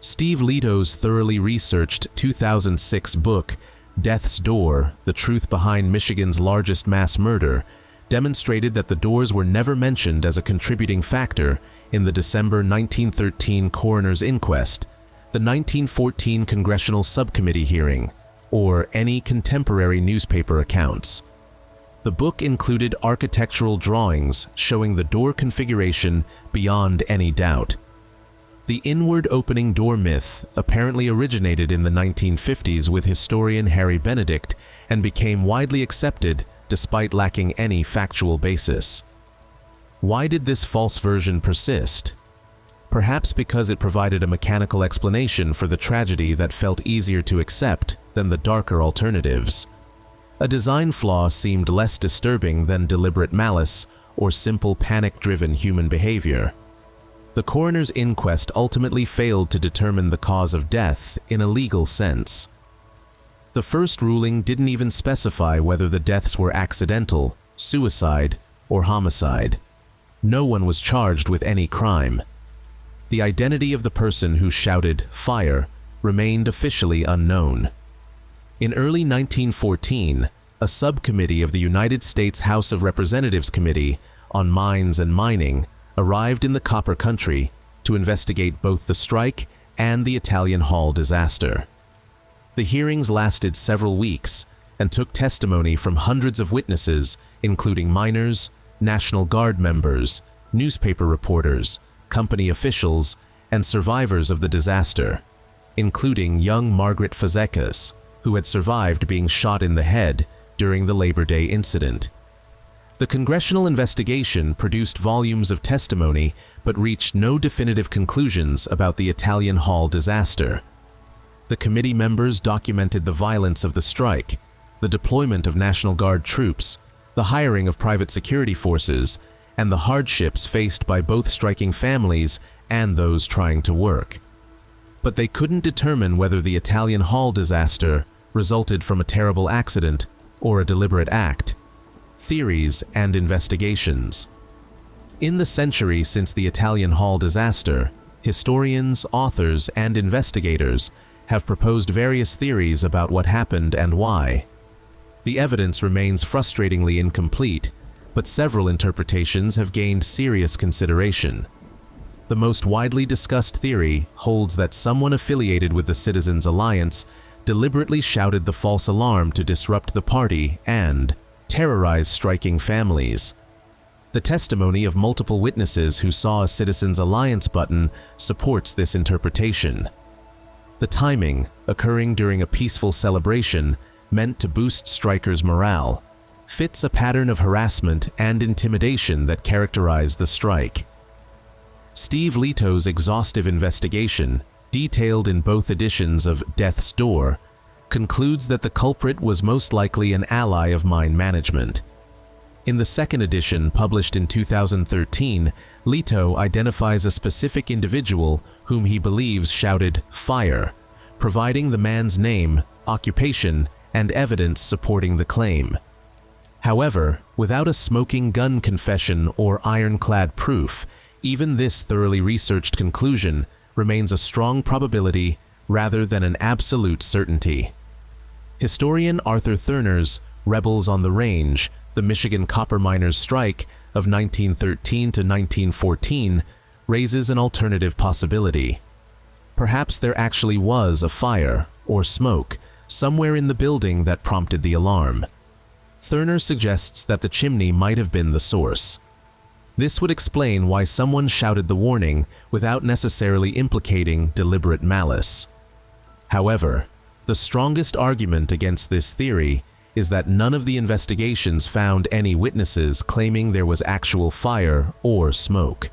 Steve Leto's thoroughly researched 2006 book, Death's Door: The Truth Behind Michigan's Largest Mass Murder, demonstrated that the doors were never mentioned as a contributing factor in the December 1913 coroner's inquest, the 1914 Congressional Subcommittee hearing, or any contemporary newspaper accounts. The book included architectural drawings showing the door configuration beyond any doubt. The inward opening door myth apparently originated in the 1950s with historian Harry Benedict and became widely accepted despite lacking any factual basis. Why did this false version persist? Perhaps because it provided a mechanical explanation for the tragedy that felt easier to accept than the darker alternatives. A design flaw seemed less disturbing than deliberate malice or simple panic-driven human behavior. The coroner's inquest ultimately failed to determine the cause of death in a legal sense. The first ruling didn't even specify whether the deaths were accidental, suicide, or homicide. No one was charged with any crime. The identity of the person who shouted "fire" remained officially unknown. In early 1914, a subcommittee of the United States House of Representatives Committee on Mines and Mining arrived in the Copper Country to investigate both the strike and the Italian Hall disaster. The hearings lasted several weeks and took testimony from hundreds of witnesses, including miners, National Guard members, newspaper reporters, company officials, and survivors of the disaster, including young Margaret Fazekas, who had survived being shot in the head during the Labor Day incident. The congressional investigation produced volumes of testimony but reached no definitive conclusions about the Italian Hall disaster. The committee members documented the violence of the strike, the deployment of National Guard troops, the hiring of private security forces, and the hardships faced by both striking families and those trying to work. But they couldn't determine whether the Italian Hall disaster resulted from a terrible accident or a deliberate act. Theories and investigations. In the century since the Italian Hall disaster, historians, authors, and investigators have proposed various theories about what happened and why. The evidence remains frustratingly incomplete, but several interpretations have gained serious consideration. The most widely discussed theory holds that someone affiliated with the Citizens Alliance deliberately shouted the false alarm to disrupt the party and terrorize striking families. The testimony of multiple witnesses who saw a Citizens Alliance button supports this interpretation. The timing, occurring during a peaceful celebration meant to boost strikers' morale, fits a pattern of harassment and intimidation that characterized the strike. Steve Leto's exhaustive investigation, detailed in both editions of Death's Door, concludes that the culprit was most likely an ally of mine management. In the second edition, published in 2013, Leto identifies a specific individual whom he believes shouted "fire," providing the man's name, occupation, and evidence supporting the claim. However, without a smoking gun confession or ironclad proof, even this thoroughly researched conclusion remains a strong probability rather than an absolute certainty. Historian Arthur Thurner's Rebels on the Range, the Michigan Copper Miners' Strike of 1913 to 1914, raises an alternative possibility. Perhaps there actually was a fire, or smoke, somewhere in the building that prompted the alarm. Thurner suggests that the chimney might have been the source. This would explain why someone shouted the warning without necessarily implicating deliberate malice. However, the strongest argument against this theory is that none of the investigations found any witnesses claiming there was actual fire or smoke.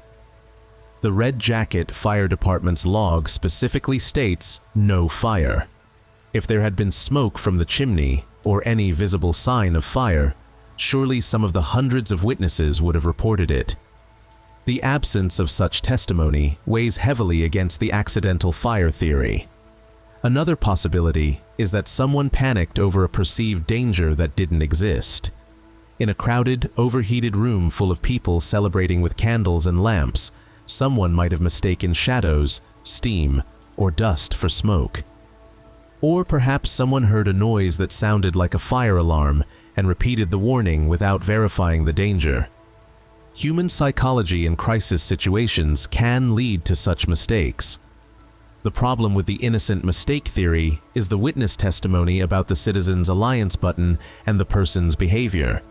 The Red Jacket Fire Department's log specifically states no fire. If there had been smoke from the chimney or any visible sign of fire, surely some of the hundreds of witnesses would have reported it. The absence of such testimony weighs heavily against the accidental fire theory. Another possibility is that someone panicked over a perceived danger that didn't exist. In a crowded, overheated room full of people celebrating with candles and lamps, someone might have mistaken shadows, steam, or dust for smoke. Or perhaps someone heard a noise that sounded like a fire alarm and repeated the warning without verifying the danger. Human psychology in crisis situations can lead to such mistakes. The problem with the innocent mistake theory is the witness testimony about the Citizens Alliance button and the person's behavior.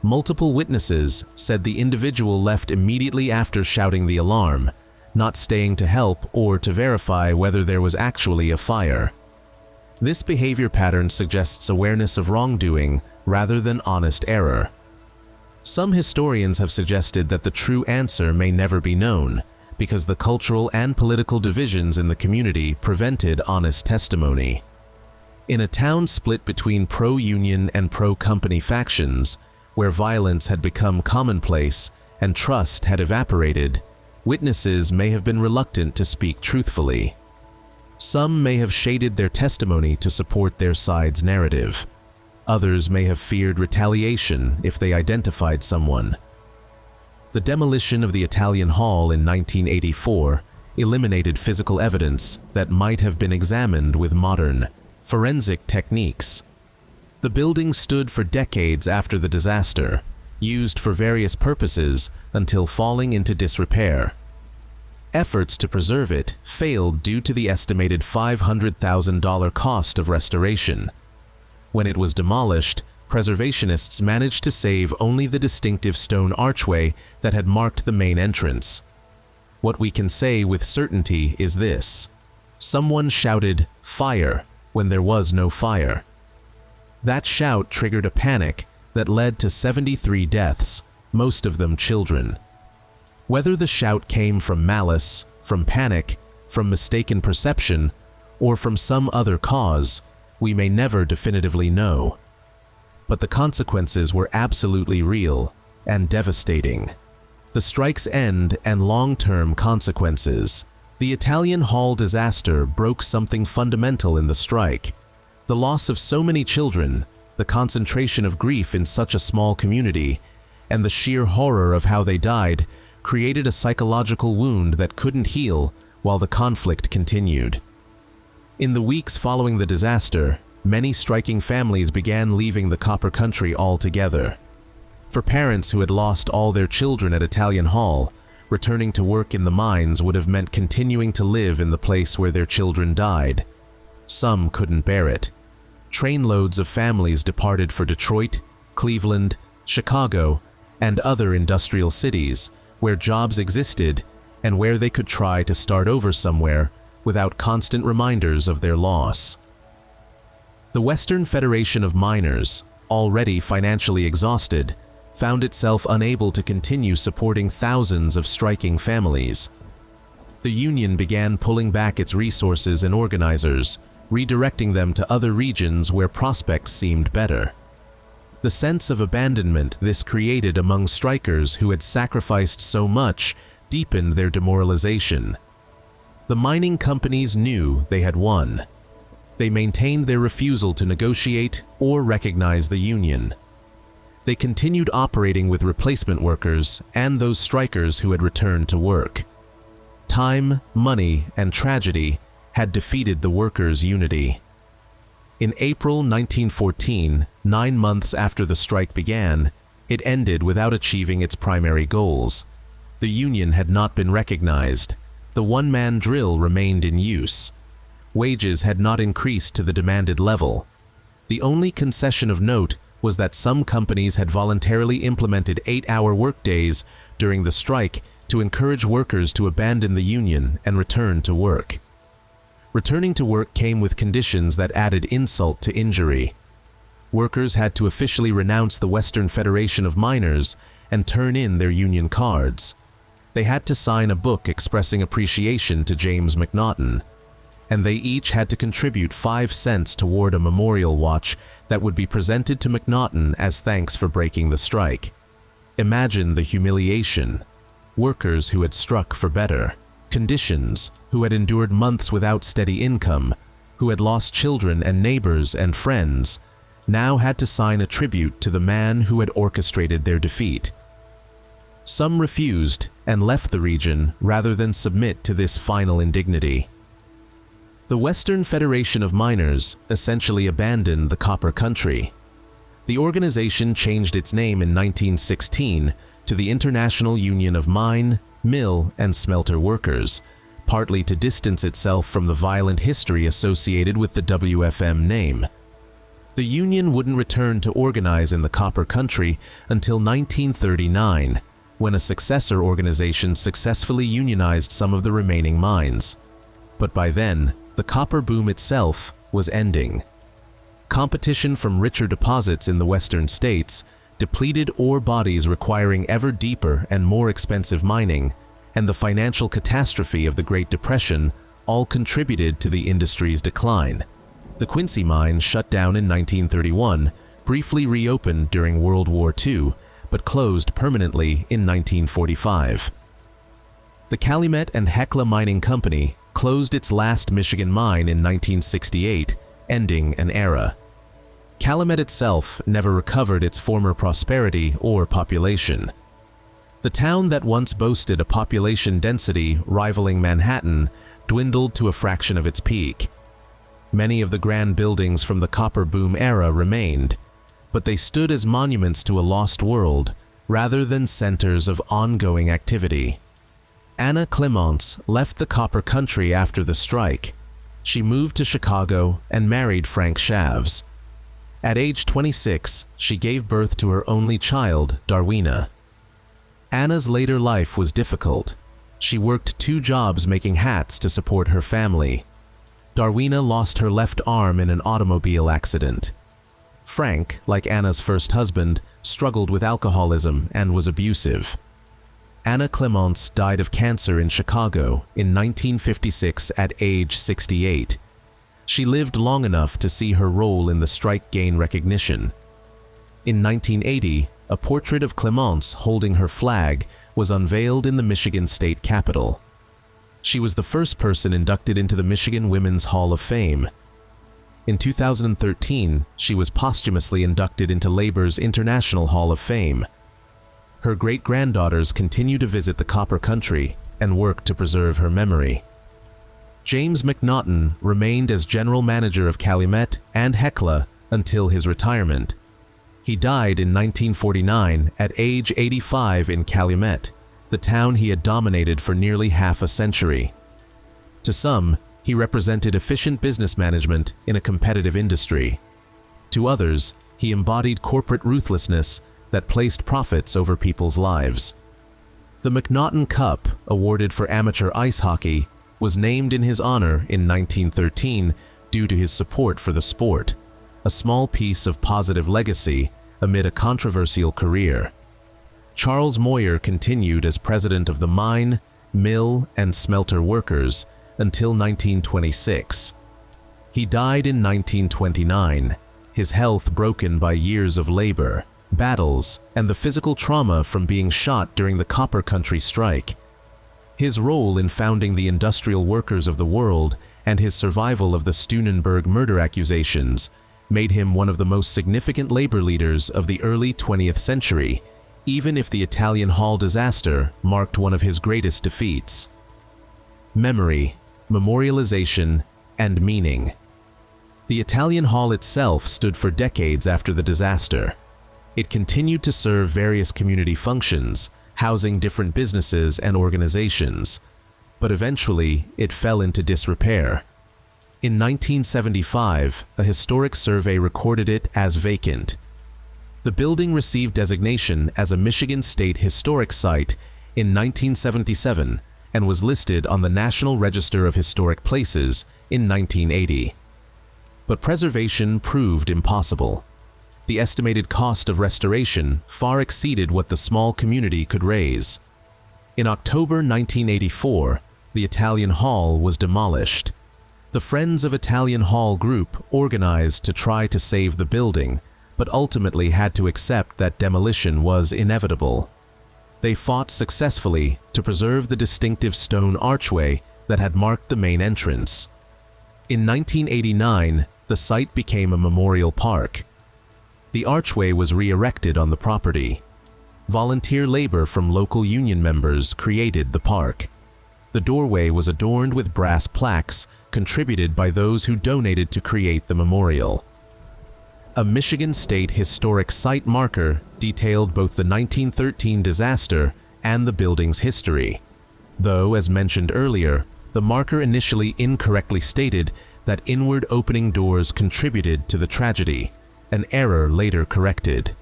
Multiple witnesses said the individual left immediately after shouting the alarm, not staying to help or to verify whether there was actually a fire. This behavior pattern suggests awareness of wrongdoing rather than honest error. Some historians have suggested that the true answer may never be known, because the cultural and political divisions in the community prevented honest testimony. In a town split between pro-union and pro-company factions, where violence had become commonplace and trust had evaporated, witnesses may have been reluctant to speak truthfully. Some may have shaded their testimony to support their side's narrative. Others may have feared retaliation if they identified someone. The demolition of the Italian Hall in 1984 eliminated physical evidence that might have been examined with modern, forensic techniques. The building stood for decades after the disaster, used for various purposes until falling into disrepair. Efforts to preserve it failed due to the estimated $500,000 cost of restoration. When it was demolished, preservationists managed to save only the distinctive stone archway that had marked the main entrance. What we can say with certainty is this: someone shouted "fire" when there was no fire. That shout triggered a panic that led to 73 deaths, most of them children. Whether the shout came from malice, from panic, from mistaken perception, or from some other cause, we may never definitively know. But the consequences were absolutely real and devastating. The strike's end and long-term consequences. The Italian hall disaster broke something fundamental in the strike. The loss of so many children, the concentration of grief in such a small community, and the sheer horror of how they died created a psychological wound that couldn't heal while the conflict continued. In the weeks following the disaster, many striking families began leaving the copper country altogether. For parents who had lost all their children at Italian Hall, returning to work in the mines would have meant continuing to live in the place where their children died. Some couldn't bear it. Trainloads of families departed for Detroit, Cleveland, Chicago, and other industrial cities where jobs existed and where they could try to start over somewhere without constant reminders of their loss. The Western Federation of Miners, already financially exhausted, found itself unable to continue supporting thousands of striking families. The union began pulling back its resources and organizers, redirecting them to other regions where prospects seemed better. The sense of abandonment this created among strikers who had sacrificed so much deepened their demoralization. The mining companies knew they had won. They maintained their refusal to negotiate or recognize the union. They continued operating with replacement workers and those strikers who had returned to work. Time, money, and tragedy had defeated the workers' unity. In April 1914, 9 months after the strike began, it ended without achieving its primary goals. The union had not been recognized. The one-man drill remained in use. Wages had not increased to the demanded level. The only concession of note was that some companies had voluntarily implemented 8-hour workdays during the strike to encourage workers to abandon the union and return to work. Returning to work came with conditions that added insult to injury. Workers had to officially renounce the Western Federation of Miners and turn in their union cards. They had to sign a book expressing appreciation to James McNaughton, and they each had to contribute 5 cents toward a memorial watch that would be presented to McNaughton as thanks for breaking the strike. Imagine the humiliation. Workers who had struck for better conditions, who had endured months without steady income, who had lost children and neighbors and friends, now had to sign a tribute to the man who had orchestrated their defeat. Some refused and left the region rather than submit to this final indignity. The Western Federation of Miners essentially abandoned the copper country. The organization changed its name in 1916 to the International Union of Mine, Mill, and Smelter Workers, partly to distance itself from the violent history associated with the WFM name. The union wouldn't return to organize in the copper country until 1939, when a successor organization successfully unionized some of the remaining mines. But by then, the copper boom itself was ending. Competition from richer deposits in the western states, depleted ore bodies requiring ever deeper and more expensive mining, and the financial catastrophe of the Great Depression all contributed to the industry's decline. The Quincy mine shut down in 1931, briefly reopened during World War II, but closed permanently in 1945. The Calumet and Hecla Mining Company closed its last Michigan mine in 1968, ending an era. Calumet itself never recovered its former prosperity or population. The town that once boasted a population density rivaling Manhattan dwindled to a fraction of its peak. Many of the grand buildings from the copper boom era remained, but they stood as monuments to a lost world rather than centers of ongoing activity. Anna Clemenc left the copper country after the strike. She moved to Chicago and married Frank Shavs. At age 26, she gave birth to her only child, Darwina. Anna's later life was difficult. She worked 2 jobs making hats to support her family. Darwina lost her left arm in an automobile accident. Frank, like Anna's first husband, struggled with alcoholism and was abusive. Anna Clemenc died of cancer in Chicago in 1956 at age 68. She lived long enough to see her role in the strike gain recognition. In 1980, a portrait of Clemenc holding her flag was unveiled in the Michigan State Capitol. She was the first person inducted into the Michigan Women's Hall of Fame. In 2013, she was posthumously inducted into Labor's International Hall of Fame. Her great-granddaughters continue to visit the Copper Country and work to preserve her memory. James McNaughton remained as general manager of Calumet and Hecla until his retirement. He died in 1949 at age 85 in Calumet, the town he had dominated for nearly half a century. To some, he represented efficient business management in a competitive industry. To others, he embodied corporate ruthlessness that placed profits over people's lives. The McNaughton Cup, awarded for amateur ice hockey, was named in his honor in 1913 due to his support for the sport, a small piece of positive legacy amid a controversial career. Charles Moyer continued as president of the mine, mill, and smelter workers until 1926. He died in 1929, his health broken by years of labor, battles, and the physical trauma from being shot during the Copper Country strike. His role in founding the Industrial Workers of the World and his survival of the Steunenberg murder accusations made him one of the most significant labor leaders of the early 20th century, even if the Italian Hall disaster marked one of his greatest defeats. Memory, memorialization, and meaning. The Italian Hall itself stood for decades after the disaster. It continued to serve various community functions, housing different businesses and organizations, but eventually it fell into disrepair. In 1975, a historic survey recorded it as vacant. The building received designation as a Michigan State Historic Site in 1977 and was listed on the National Register of Historic Places in 1980. But preservation proved impossible. The estimated cost of restoration far exceeded what the small community could raise. In October 1984, the Italian Hall was demolished. The Friends of Italian Hall group organized to try to save the building, but ultimately had to accept that demolition was inevitable. They fought successfully to preserve the distinctive stone archway that had marked the main entrance. In 1989, the site became a memorial park. The archway was re-erected on the property. Volunteer labor from local union members created the park. The doorway was adorned with brass plaques contributed by those who donated to create the memorial. A Michigan State Historic Site marker detailed both the 1913 disaster and the building's history, though, as mentioned earlier, the marker initially incorrectly stated that inward opening doors contributed to the tragedy, an error later corrected.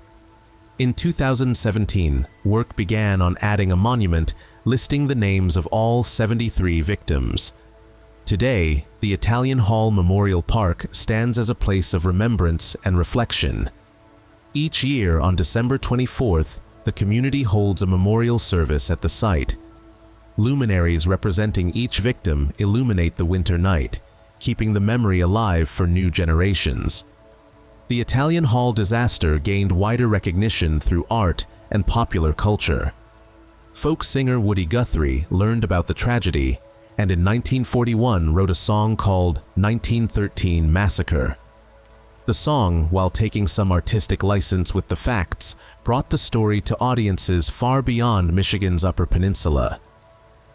In 2017, work began on adding a monument listing the names of all 73 victims. Today, the Italian Hall Memorial Park stands as a place of remembrance and reflection. Each year on December 24th, the community holds a memorial service at the site. Luminaries representing each victim illuminate the winter night, keeping the memory alive for new generations. The Italian Hall disaster gained wider recognition through art and popular culture. Folk singer Woody Guthrie learned about the tragedy and in 1941 wrote a song called 1913 Massacre. The song, while taking some artistic license with the facts, brought the story to audiences far beyond Michigan's Upper Peninsula.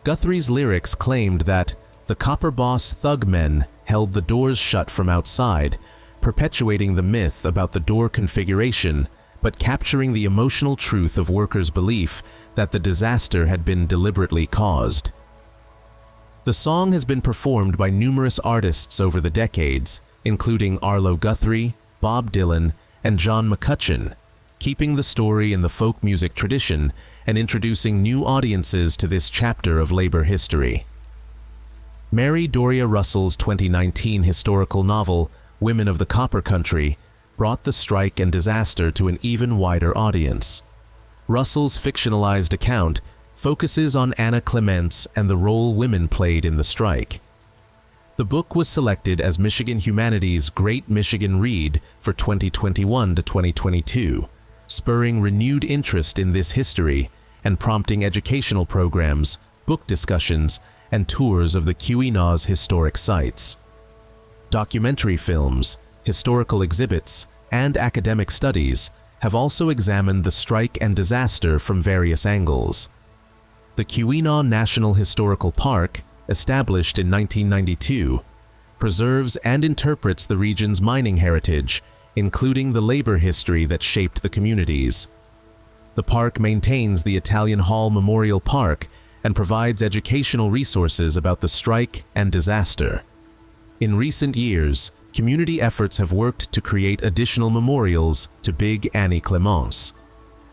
Guthrie's lyrics claimed that the copper boss thug men held the doors shut from outside, perpetuating the myth about the door configuration, but capturing the emotional truth of workers' belief that the disaster had been deliberately caused. The song has been performed by numerous artists over the decades, including Arlo Guthrie, Bob Dylan, and John McCutcheon, keeping the story in the folk music tradition and introducing new audiences to this chapter of labor history. Mary Doria Russell's 2019 historical novel, Women of the Copper Country, brought the strike and disaster to an even wider audience. Russell's fictionalized account focuses on Anna Clemenc and the role women played in the strike. The book was selected as Michigan Humanities' Great Michigan Read for 2021 to 2022, spurring renewed interest in this history and prompting educational programs, book discussions, and tours of the QENA's historic sites. Documentary films, historical exhibits, and academic studies have also examined the strike and disaster from various angles. The QENA National Historical Park, established in 1992, preserves and interprets the region's mining heritage, including the labor history that shaped the communities. The park maintains the Italian Hall Memorial Park and provides educational resources about the strike and disaster. In recent years, community efforts have worked to create additional memorials to Big Annie Clemenc.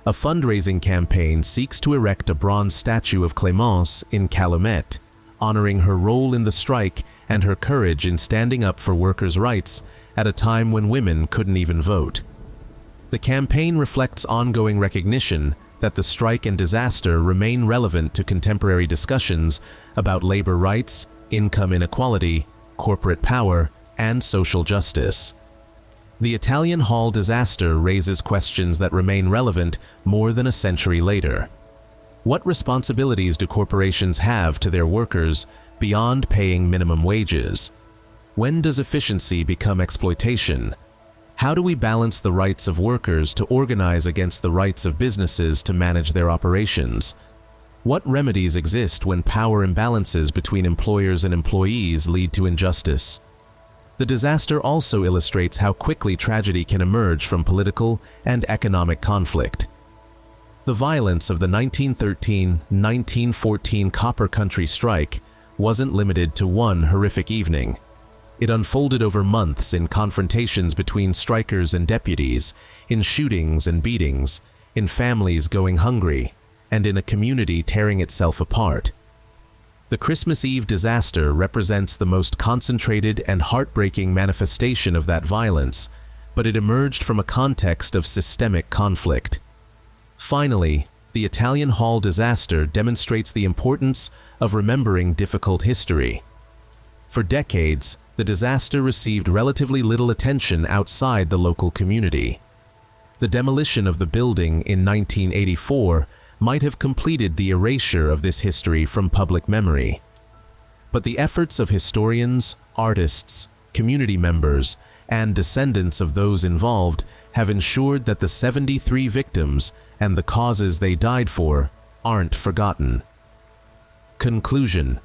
A fundraising campaign seeks to erect a bronze statue of Clemenc in Calumet, honoring her role in the strike and her courage in standing up for workers' rights at a time when women couldn't even vote. The campaign reflects ongoing recognition that the strike and disaster remain relevant to contemporary discussions about labor rights, income inequality, corporate power, and social justice. The Italian Hall disaster raises questions that remain relevant more than a century later. What responsibilities do corporations have to their workers beyond paying minimum wages? When does efficiency become exploitation? How do we balance the rights of workers to organize against the rights of businesses to manage their operations? What remedies exist when power imbalances between employers and employees lead to injustice? The disaster also illustrates how quickly tragedy can emerge from political and economic conflict. The violence of the 1913-1914 Copper Country strike wasn't limited to one horrific evening. It unfolded over months in confrontations between strikers and deputies, in shootings and beatings, in families going hungry, and in a community tearing itself apart. The Christmas Eve disaster represents the most concentrated and heartbreaking manifestation of that violence, but it emerged from a context of systemic conflict. Finally, the Italian Hall disaster demonstrates the importance of remembering difficult history. For decades, the disaster received relatively little attention outside the local community. The demolition of the building in 1984 might have completed the erasure of this history from public memory. But the efforts of historians, artists, community members, and descendants of those involved have ensured that the 73 victims and the causes they died for aren't forgotten. Conclusion.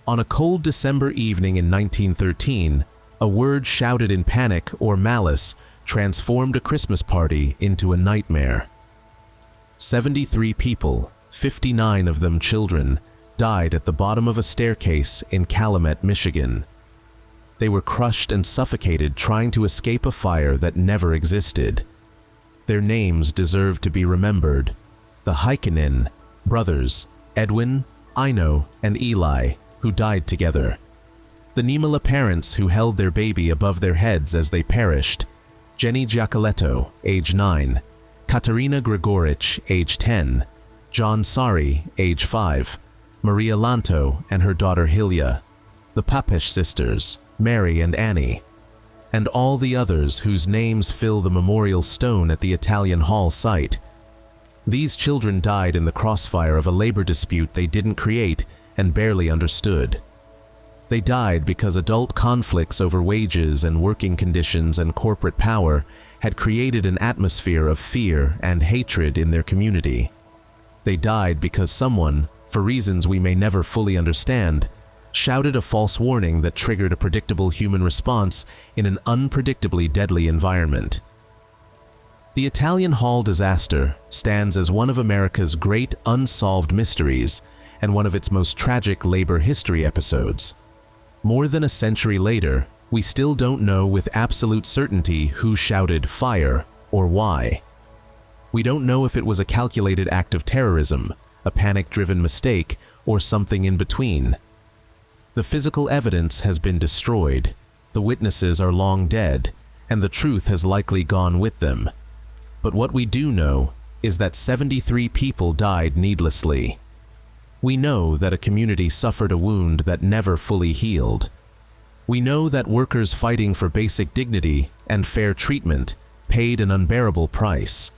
On a cold December evening in 1913, a word shouted in panic or malice transformed a Christmas party into a nightmare. 73 people, 59 of them children, died at the bottom of a staircase in Calumet, Michigan. They were crushed and suffocated trying to escape a fire that never existed. Their names deserve to be remembered. The Heikkinen brothers, Edwin, Ino, and Eli, who died together. The Niemela parents who held their baby above their heads as they perished. Jenny Giacoletto, age 9. Katerina Grigorich, age 10. John Sari, age 5. Maria Lanto and her daughter Hilya. The Papesh sisters, Mary and Annie. And all the others whose names fill the memorial stone at the Italian Hall site. These children died in the crossfire of a labor dispute they didn't create and barely understood. They died because adult conflicts over wages and working conditions and corporate power had created an atmosphere of fear and hatred in their community. They died because someone, for reasons we may never fully understand, shouted a false warning that triggered a predictable human response in an unpredictably deadly environment. The Italian Hall disaster stands as one of America's great unsolved mysteries and one of its most tragic labor history episodes. More than a century later, we still don't know with absolute certainty who shouted fire or why. We don't know if it was a calculated act of terrorism, a panic-driven mistake, or something in between. The physical evidence has been destroyed, the witnesses are long dead, and the truth has likely gone with them. But what we do know is that 73 people died needlessly. We know that a community suffered a wound that never fully healed. We know that workers fighting for basic dignity and fair treatment paid an unbearable price.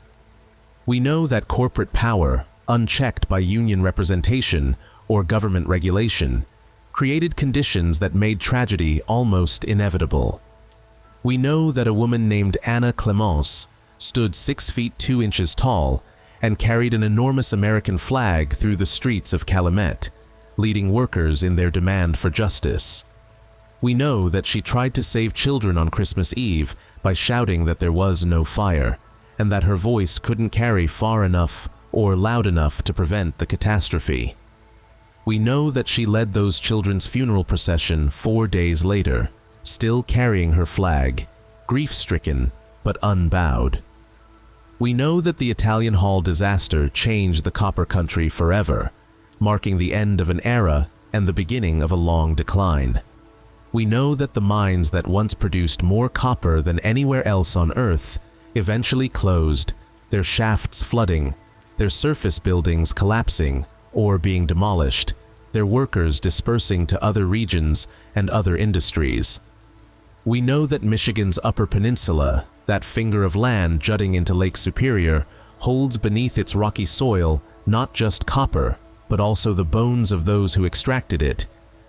We know that corporate power, unchecked by union representation or government regulation, created conditions that made tragedy almost inevitable. We know that a woman named Anna Clemenc stood 6 feet 2 inches tall and carried an enormous American flag through the streets of Calumet, leading workers in their demand for justice. We know that she tried to save children on Christmas Eve by shouting that there was no fire, and that her voice couldn't carry far enough or loud enough to prevent the catastrophe. We know that she led those children's funeral procession 4 days later, still carrying her flag, grief-stricken but unbowed. We know that the Italian Hall disaster changed the copper country forever, marking the end of an era and the beginning of a long decline. We know that the mines that once produced more copper than anywhere else on Earth eventually closed, their shafts flooding, their surface buildings collapsing or being demolished, their workers dispersing to other regions and other industries. We know that Michigan's Upper Peninsula, that finger of land jutting into Lake Superior, holds beneath its rocky soil not just copper, but also the bones of those who extracted it,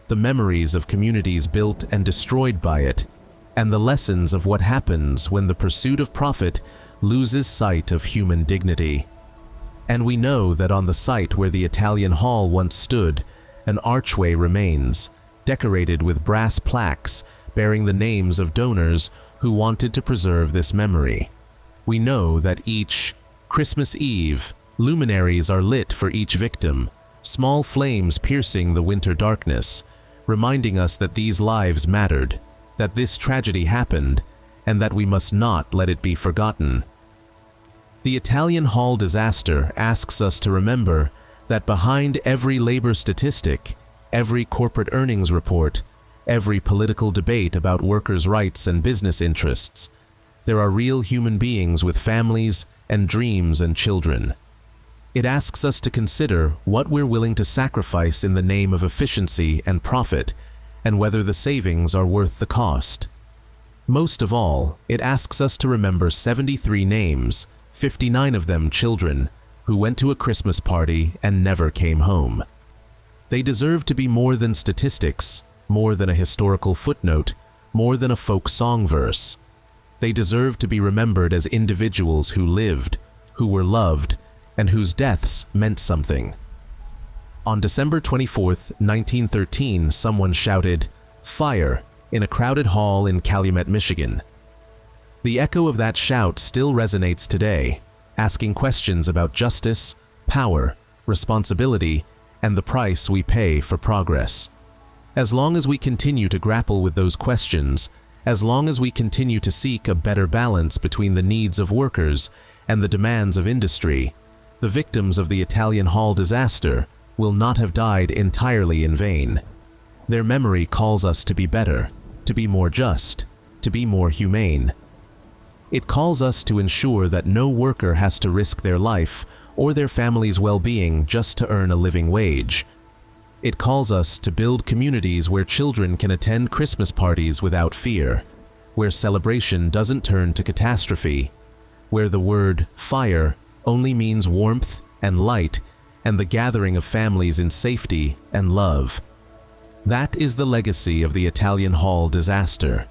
the memories of communities built and destroyed by it, and the lessons of what happens when the pursuit of profit loses sight of human dignity. And we know that on the site where the Italian Hall once stood, an archway remains, decorated with brass plaques bearing the names of donors who wanted to preserve this memory. We know that each Christmas Eve, luminaries are lit for each victim, small flames piercing the winter darkness, reminding us that these lives mattered, that this tragedy happened, and that we must not let it be forgotten. The Italian Hall disaster asks us to remember that behind every labor statistic, every corporate earnings report, every political debate about workers' rights and business interests, there are real human beings with families and dreams and children. It asks us to consider what we're willing to sacrifice in the name of efficiency and profit, and whether the savings are worth the cost. Most of all, it asks us to remember 73 names, 59 of them children, who went to a Christmas party and never came home. They deserve to be more than statistics, more than a historical footnote, more than a folk song verse. They deserve to be remembered as individuals who lived, who were loved, and whose deaths meant something. On December 24, 1913, someone shouted, "Fire!" in a crowded hall in Calumet, Michigan. The echo of that shout still resonates today, asking questions about justice, power, responsibility, and the price we pay for progress. As long as we continue to grapple with those questions, as long as we continue to seek a better balance between the needs of workers and the demands of industry, the victims of the Italian Hall disaster will not have died entirely in vain. Their memory calls us to be better, to be more just, to be more humane. It calls us to ensure that no worker has to risk their life or their family's well-being just to earn a living wage. It calls us to build communities where children can attend Christmas parties without fear, where celebration doesn't turn to catastrophe, where the word fire only means warmth and light and the gathering of families in safety and love. That is the legacy of the Italian Hall disaster.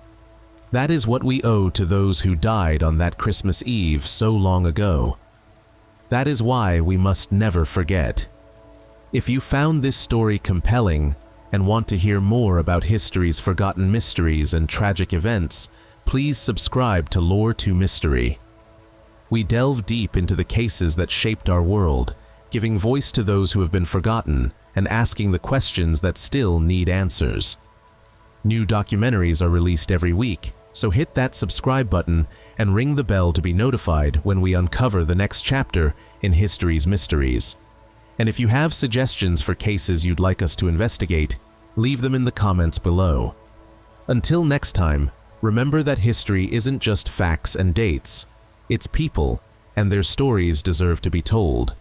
That is what we owe to those who died on that Christmas Eve so long ago. That is why we must never forget. If you found this story compelling and want to hear more about history's forgotten mysteries and tragic events, please subscribe to Lore to Mystery. We delve deep into the cases that shaped our world, giving voice to those who have been forgotten and asking the questions that still need answers. New documentaries are released every week, so hit that subscribe button and ring the bell to be notified when we uncover the next chapter in history's mysteries. And if you have suggestions for cases you'd like us to investigate, leave them in the comments below. Until next time, remember that history isn't just facts and dates. It's people, and their stories deserve to be told.